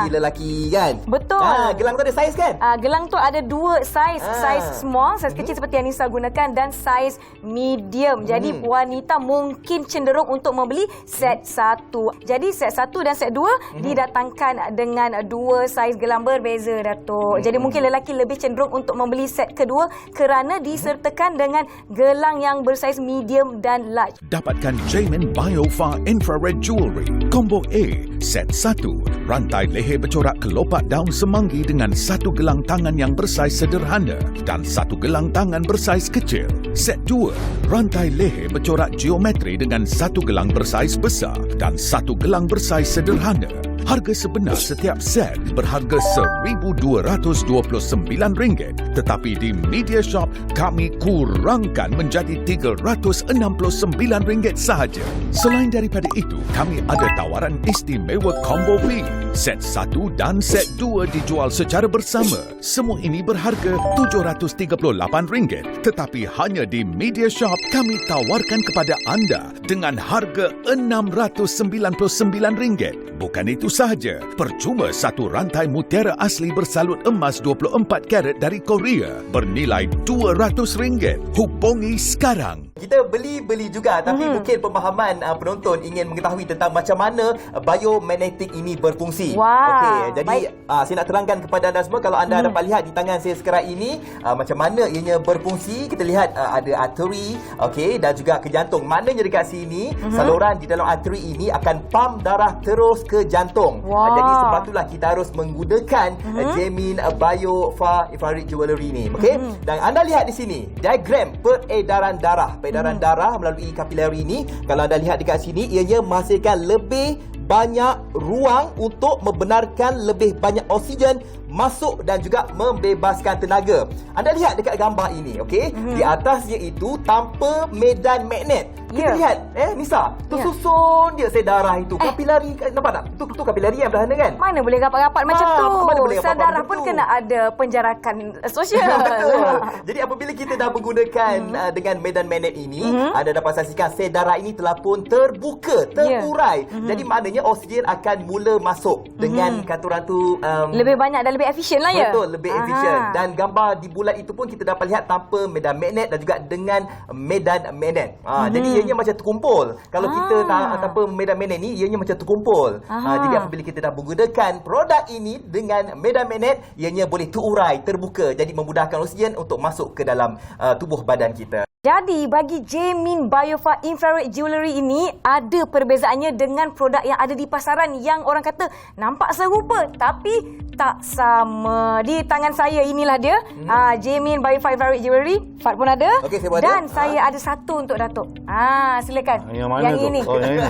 Lelaki kan. Betul. Gelang tu ada saiz kan? Gelang tu ada dua saiz. Saiz small, saiz kecil seperti yang Nisa gunakan, dan saiz medium. Jadi wanita mungkin cenderung untuk membeli set 1. Jadi set 1 dan set 2 didatangkan dengan dua saiz gelang berbeza, Datuk. Jadi mungkin lelaki lebih cenderung untuk membeli set kedua kerana disertakan dengan gelang yang bersaiz medium dan large. Dapatkan Jamin Biofa Infrared Jewelry Combo A Set 1, rantai leher bercorak kelopak daun semanggi dengan satu gelang tangan yang bersaiz sederhana dan satu gelang tangan bersaiz kecil. Set 2, rantai leher bercorak geometri dengan satu gelang bersaiz besar dan satu gelang bersaiz sederhana. Harga sebenar setiap set berharga RM1,229, tetapi di Media Shop kami kurangkan menjadi RM369 sahaja. Selain daripada itu, kami ada tawaran istimewa Combo B. Set 1 dan set 2 dijual secara bersama. Semua ini berharga RM738, tetapi hanya di Media Shop kami tawarkan kepada anda dengan harga RM699. Bukan itu sahaja, percuma satu rantai mutiara asli bersalut emas 24 karat dari Korea bernilai RM200. Hubungi sekarang. Kita beli juga, tapi mungkin pemahaman penonton ingin mengetahui tentang macam mana biomagnetik ini berfungsi. Okey, jadi saya nak terangkan kepada anda semua, kalau anda dapat lihat di tangan saya sekarang ini macam mana ianya berfungsi. Kita lihat ada arteri, okey, dan juga ke jantung. Maknanya dekat sini saluran di dalam arteri ini akan pump darah terus ke jantung. Jadi sebab itulah kita harus menggunakan Jaemin Bio Far Infrared Jewelry ni. Okey, dan anda lihat di sini diagram peredaran darah. Peredaran darah melalui kapilari ini, kalau anda lihat dekat sini, ianya menghasilkan lebih banyak ruang untuk membenarkan lebih banyak oksigen masuk dan juga membebaskan tenaga. Anda lihat dekat gambar ini, okey? Di atasnya itu tanpa medan magnet. Kita lihat, Nisa, tersusun dia sel darah itu. Kapilari, nampak tak? Tu kapilari yang berhana kan? Mana boleh rapat-rapat macam tu? Mana boleh sel rapat-rapat darah macam pun tu? kena ada penjarakan sosial. Betul. Jadi apabila kita dah menggunakan dengan medan magnet ini, anda dapat saksikan sel darah ini telah pun terbuka, terurai. Jadi maknanya oksigen akan mula masuk dengan kata orang tu lebih banyak dan lebih efisien lah ya. Betul, lebih efisien. Dan gambar di bulat itu pun kita dapat lihat tanpa medan magnet dan juga dengan medan magnet. Jadi ianya macam terkumpul. Kalau kita tanpa medan magnet ni, ianya macam terkumpul. Jadi apabila kita dah menggunakan produk ini dengan medan magnet, ianya boleh terurai, terbuka. Jadi memudahkan oksigen untuk masuk ke dalam tubuh badan kita. Jadi bagi Jaemin Bio Far Infrared Jewelry ini ada perbezaannya dengan produk yang ada di pasaran yang orang kata nampak serupa tapi tak sama. Di tangan saya inilah dia, Jaemin Bio Far Infrared Jewelry. Fat pun ada. Okey, saya dan ada. Saya ada satu untuk Datuk. Silakan. Yang mana yang tu? ini. Oh, yang ini.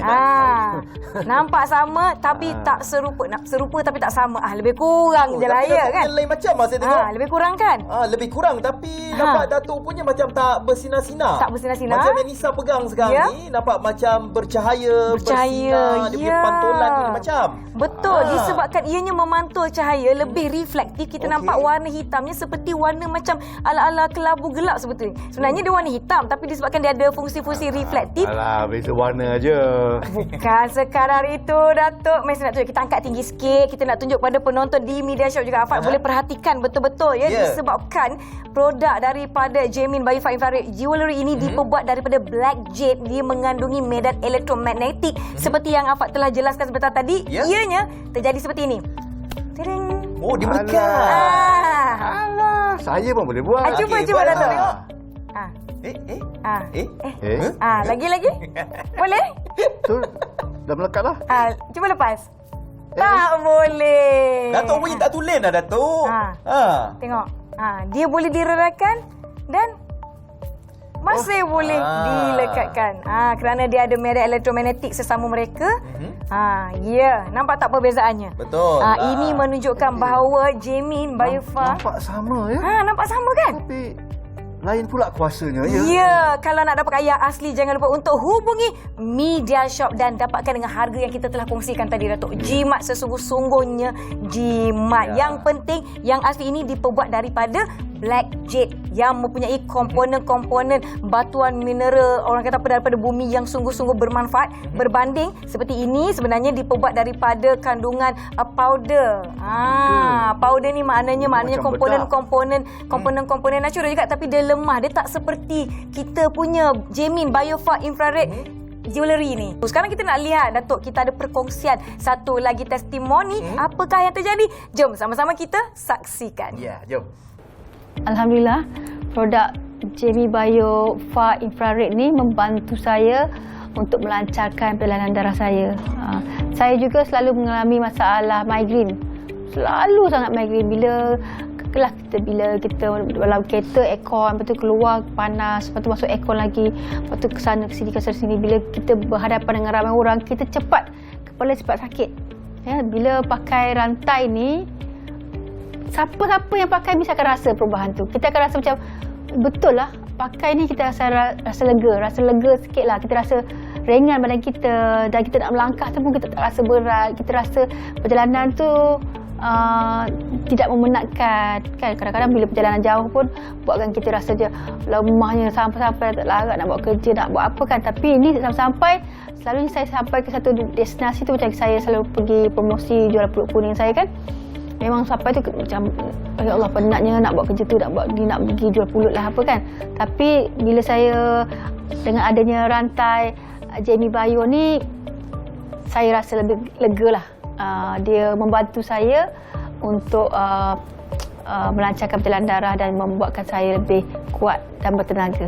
Nampak sama tapi tak serupa. Serupa tapi tak sama. Lebih kurang je lah ya kan. Lain macam saya tengok. Lebih kurang kan? Lebih kurang tapi nampak Datuk punya macam tak bersinar-sinar. Tak bersinar-sinar. Macam yang Nisa pegang sekarang ni nampak macam bercahaya, bersinar, dia punya pantulan ni macam. Betul, disebabkan ianya memantul cahaya lebih reflektif. Kita nampak warna hitamnya seperti warna macam ala-ala kelabu gelap seperti. Sebenarnya dia warna hitam tapi disebabkan dia ada fungsi-fungsi reflektif. Alah, beza warna aja. Bukan sekadar itu, Datuk. Mesti nak tunjuk, kita angkat tinggi sikit. Kita nak tunjuk pada penonton di Media Shop juga. Afad boleh perhatikan betul-betul ya. Disebabkan produk daripada Jaemin Bio Far Infrared Jewelry ini diperbuat daripada black jade. Dia mengandungi medan elektromagnetik seperti yang Afad telah jelaskan sebentar tadi. Ianya terjadi seperti ini. Tering. Oh, dia melekat. Alah, saya pun boleh buat. Cuba Datuk tengok. Lagi-lagi. Boleh? Tu dah melekat lah. Cuba lepas. Tak boleh. Datuk punya tak tulen dah, Datuk. Tengok. Dia boleh direrakan dan masih boleh dilekatkan. Kerana dia ada medan elektromagnetik sesama mereka. Nampak tak perbezaannya? Betul. Ini menunjukkan bahawa Jaemin Bio Far nampak sama ya. Nampak sama kan? Tapi lain pula kuasanya ya. Ya, kalau nak dapat yang asli jangan lupa untuk hubungi Media Shop dan dapatkan dengan harga yang kita telah kongsikan tadi, Datuk. Jimat sesungguh-sungguhnya jimat. Yang penting yang asli ini diperbuat daripada black jade yang mempunyai komponen-komponen batuan mineral orang kata apa daripada bumi yang sungguh-sungguh bermanfaat. Berbanding seperti ini sebenarnya diperbuat daripada kandungan powder. Powder ni maknanya komponen-komponen natural juga tapi dia lemah. Dia tak seperti kita punya Jaemin Bio Far Infrared Jewelry ni. Sekarang kita nak lihat, Datuk, kita ada perkongsian satu lagi testimoni. Apakah yang terjadi? Jom sama-sama kita saksikan. Ya, jom. Alhamdulillah, produk Jaemin Bio Far Infrared ni membantu saya untuk melancarkan perjalanan darah saya. Saya juga selalu mengalami masalah migraine. Selalu sangat migraine bila kita dalam kereta aircon, lepas tu keluar panas, lepas tu masuk aircon lagi, lepas tu ke sana ke sini. Bila kita berhadapan dengan ramai orang, kita kepala cepat sakit. Ya, bila pakai rantai ni, siapa-siapa yang pakai mesti akan rasa perubahan tu. Kita akan rasa macam betul lah, pakai ni kita rasa lega sikit lah. Kita rasa ringan badan kita dan kita nak melangkah tu pun kita tak rasa berat. Kita rasa perjalanan tu tidak memenatkan kan. Kadang-kadang bila perjalanan jauh pun buatkan kita rasa je lemahnya sampai tak larat nak buat kerja, nak buat apa kan. Tapi ini sampai selalunya saya sampai ke satu destinasi tu, macam saya selalu pergi promosi jual peluk kuning saya kan. memang sampai tu macam ya Allah penatnya nak buat kerja tu, nak pergi jual pulut lah apa kan. Tapi bila saya dengan adanya rantai Jamie Bayo ni, saya rasa lebih lega lah. Dia membantu saya untuk melancarkan perjalanan darah dan membuatkan saya lebih kuat dan bertenaga.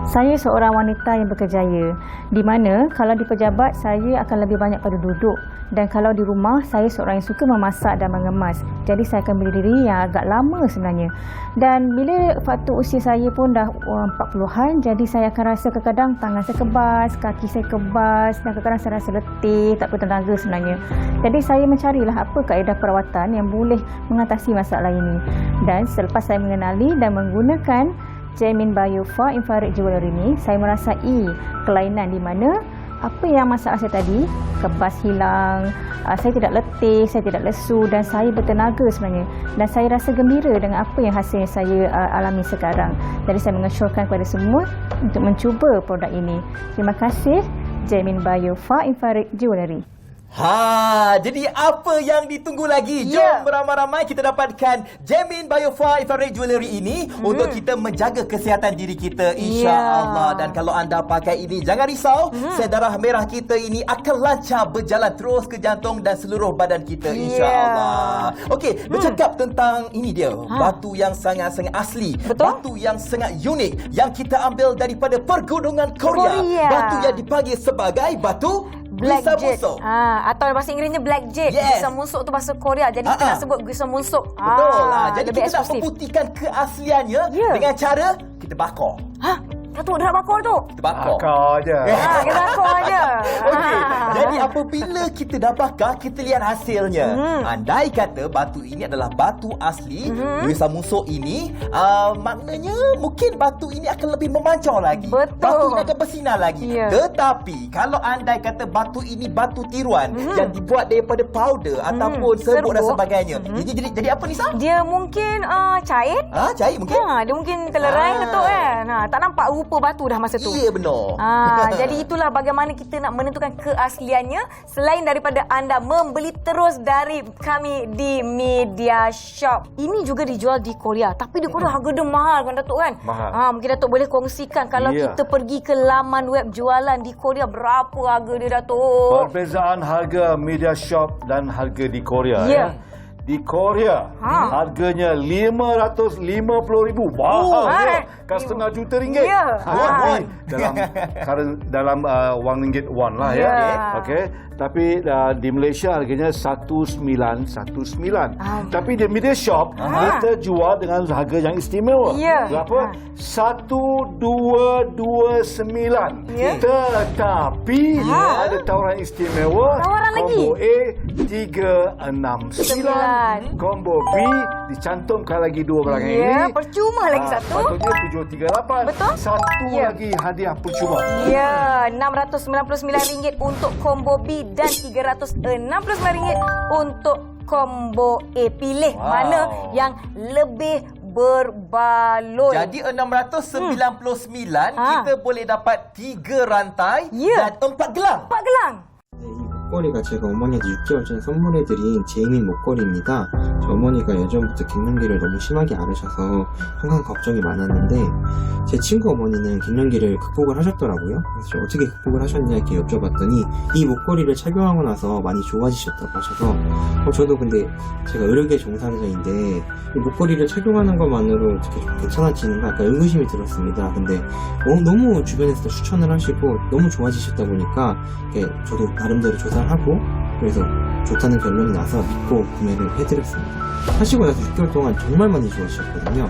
Saya seorang wanita yang berkerjaya, di mana kalau di pejabat saya akan lebih banyak pada duduk, dan kalau di rumah saya seorang yang suka memasak dan mengemas. Jadi saya akan berdiri yang agak lama sebenarnya. Dan bila faktor usia saya pun dah 40-an, jadi saya akan rasa kadang-kadang tangan saya kebas, kaki saya kebas, dan kadang-kadang saya rasa letih, tak bertenaga sebenarnya. Jadi saya mencarilah apa kaedah perawatan yang boleh mengatasi masalah ini. Dan selepas saya mengenali dan menggunakan Jamin Bayo Far Infrared Jewellery ni, saya merasai kelainan di mana apa yang masalah saya tadi, kebas hilang, saya tidak letih, saya tidak lesu dan saya bertenaga sebenarnya. Dan saya rasa gembira dengan apa yang hasil yang saya alami sekarang. Jadi saya mengesyorkan kepada semua untuk mencuba produk ini. Terima kasih Jamin Bayo Far Infrared Jewellery. Jadi apa yang ditunggu lagi? Jom beramai-ramai kita dapatkan Jamin Bayo Far Infrared Jewellery ini untuk kita menjaga kesihatan diri kita, insya-Allah. Dan kalau anda pakai ini, jangan risau, sel darah merah kita ini akan lancar berjalan terus ke jantung dan seluruh badan kita, insya-Allah. Okey, bercakap tentang ini dia, batu yang sangat-sangat asli, batu yang sangat unik yang kita ambil daripada pergunungan Korea. Batu yang dipanggil sebagai batu Black Jade. Atau bahasa Inggerisnya Black Jade. Gisa munsuk tu bahasa Korea. Jadi kita nak sebut gisa munsuk. Betul. Jadi kita nak membuktikan keasliannya dengan cara kita bakar. Datuk dah bakar tu? Kita bakar. Bakar je. Kita bakar je. Okey. Jadi apabila kita dah bakar, kita lihat hasilnya. Andai kata batu ini adalah batu asli, Gisa munsuk ini, maknanya mungkin batu ini akan lebih memancar lagi. Betul. Batu ini akan bersinar lagi. Tetapi kalau andai kata batu ini batu tiruan yang dibuat daripada powder ataupun serbuk dan sebagainya. Jadi apa Nisa? Dia mungkin cair. Cair mungkin. Dia mungkin telerai Datuk kan. Tak nampak rupa batu dah masa tu. Ya, benar. Jadi itulah bagaimana kita nak menentukan keasliannya selain daripada anda membeli terus dari kami di Media Shop. Ini juga dijual di Korea, tapi di Korea harga dia mahal kan Datuk kan? Mahal. Mungkin Datuk boleh kongsikan kalau kita pergi ke laman web jualan di Korea, berapa harga dia Datuk? Perbezaan harga Media Shop dan harga di Korea ya. Di Korea harganya 550,000. Mahal. Kan setengah juta ringgit. Dalam wang ringgit won lah ya. Okey. Tapi di Malaysia harganya 1919. Tapi di Media Shop kita jual dengan harga yang istimewa. Berapa? 1229. Tetapi ada tawaran istimewa. Combo A 369. Combo B dicantumkan lagi dua barang ini. Percuma lagi satu. Patutnya 738. Betul? Satu lagi hadiah percuma. RM699 untuk combo B dan RM369 untuk combo A. Pilih mana yang lebih berbaloi. Jadi 699 kita boleh dapat 3 rantai dan 4 gelang. 4 gelang. 목걸이가 제가 어머니한테 6개월 전에 선물해드린 제이민 목걸이입니다. 어머니가 예전부터 갱년기를 너무 심하게 앓으셔서 항상 걱정이 많았는데 제 친구 어머니는 갱년기를 극복을 하셨더라고요. 그래서 어떻게 극복을 하셨냐 이렇게 여쭤봤더니 이 목걸이를 착용하고 나서 많이 좋아지셨다고 하셔서 저도 근데 제가 의료계 종사자인데 이 목걸이를 착용하는 것만으로 어떻게 좀 괜찮아지는가 약간 의구심이 들었습니다. 근데 너무 주변에서 추천을 하시고 너무 좋아지셨다 보니까 저도 나름대로 조사를 하고 그래서 좋다는 결론이 나서 믿고 구매를 해드렸습니다. 하시고 나서 6개월 동안 정말 많이 좋아지셨거든요.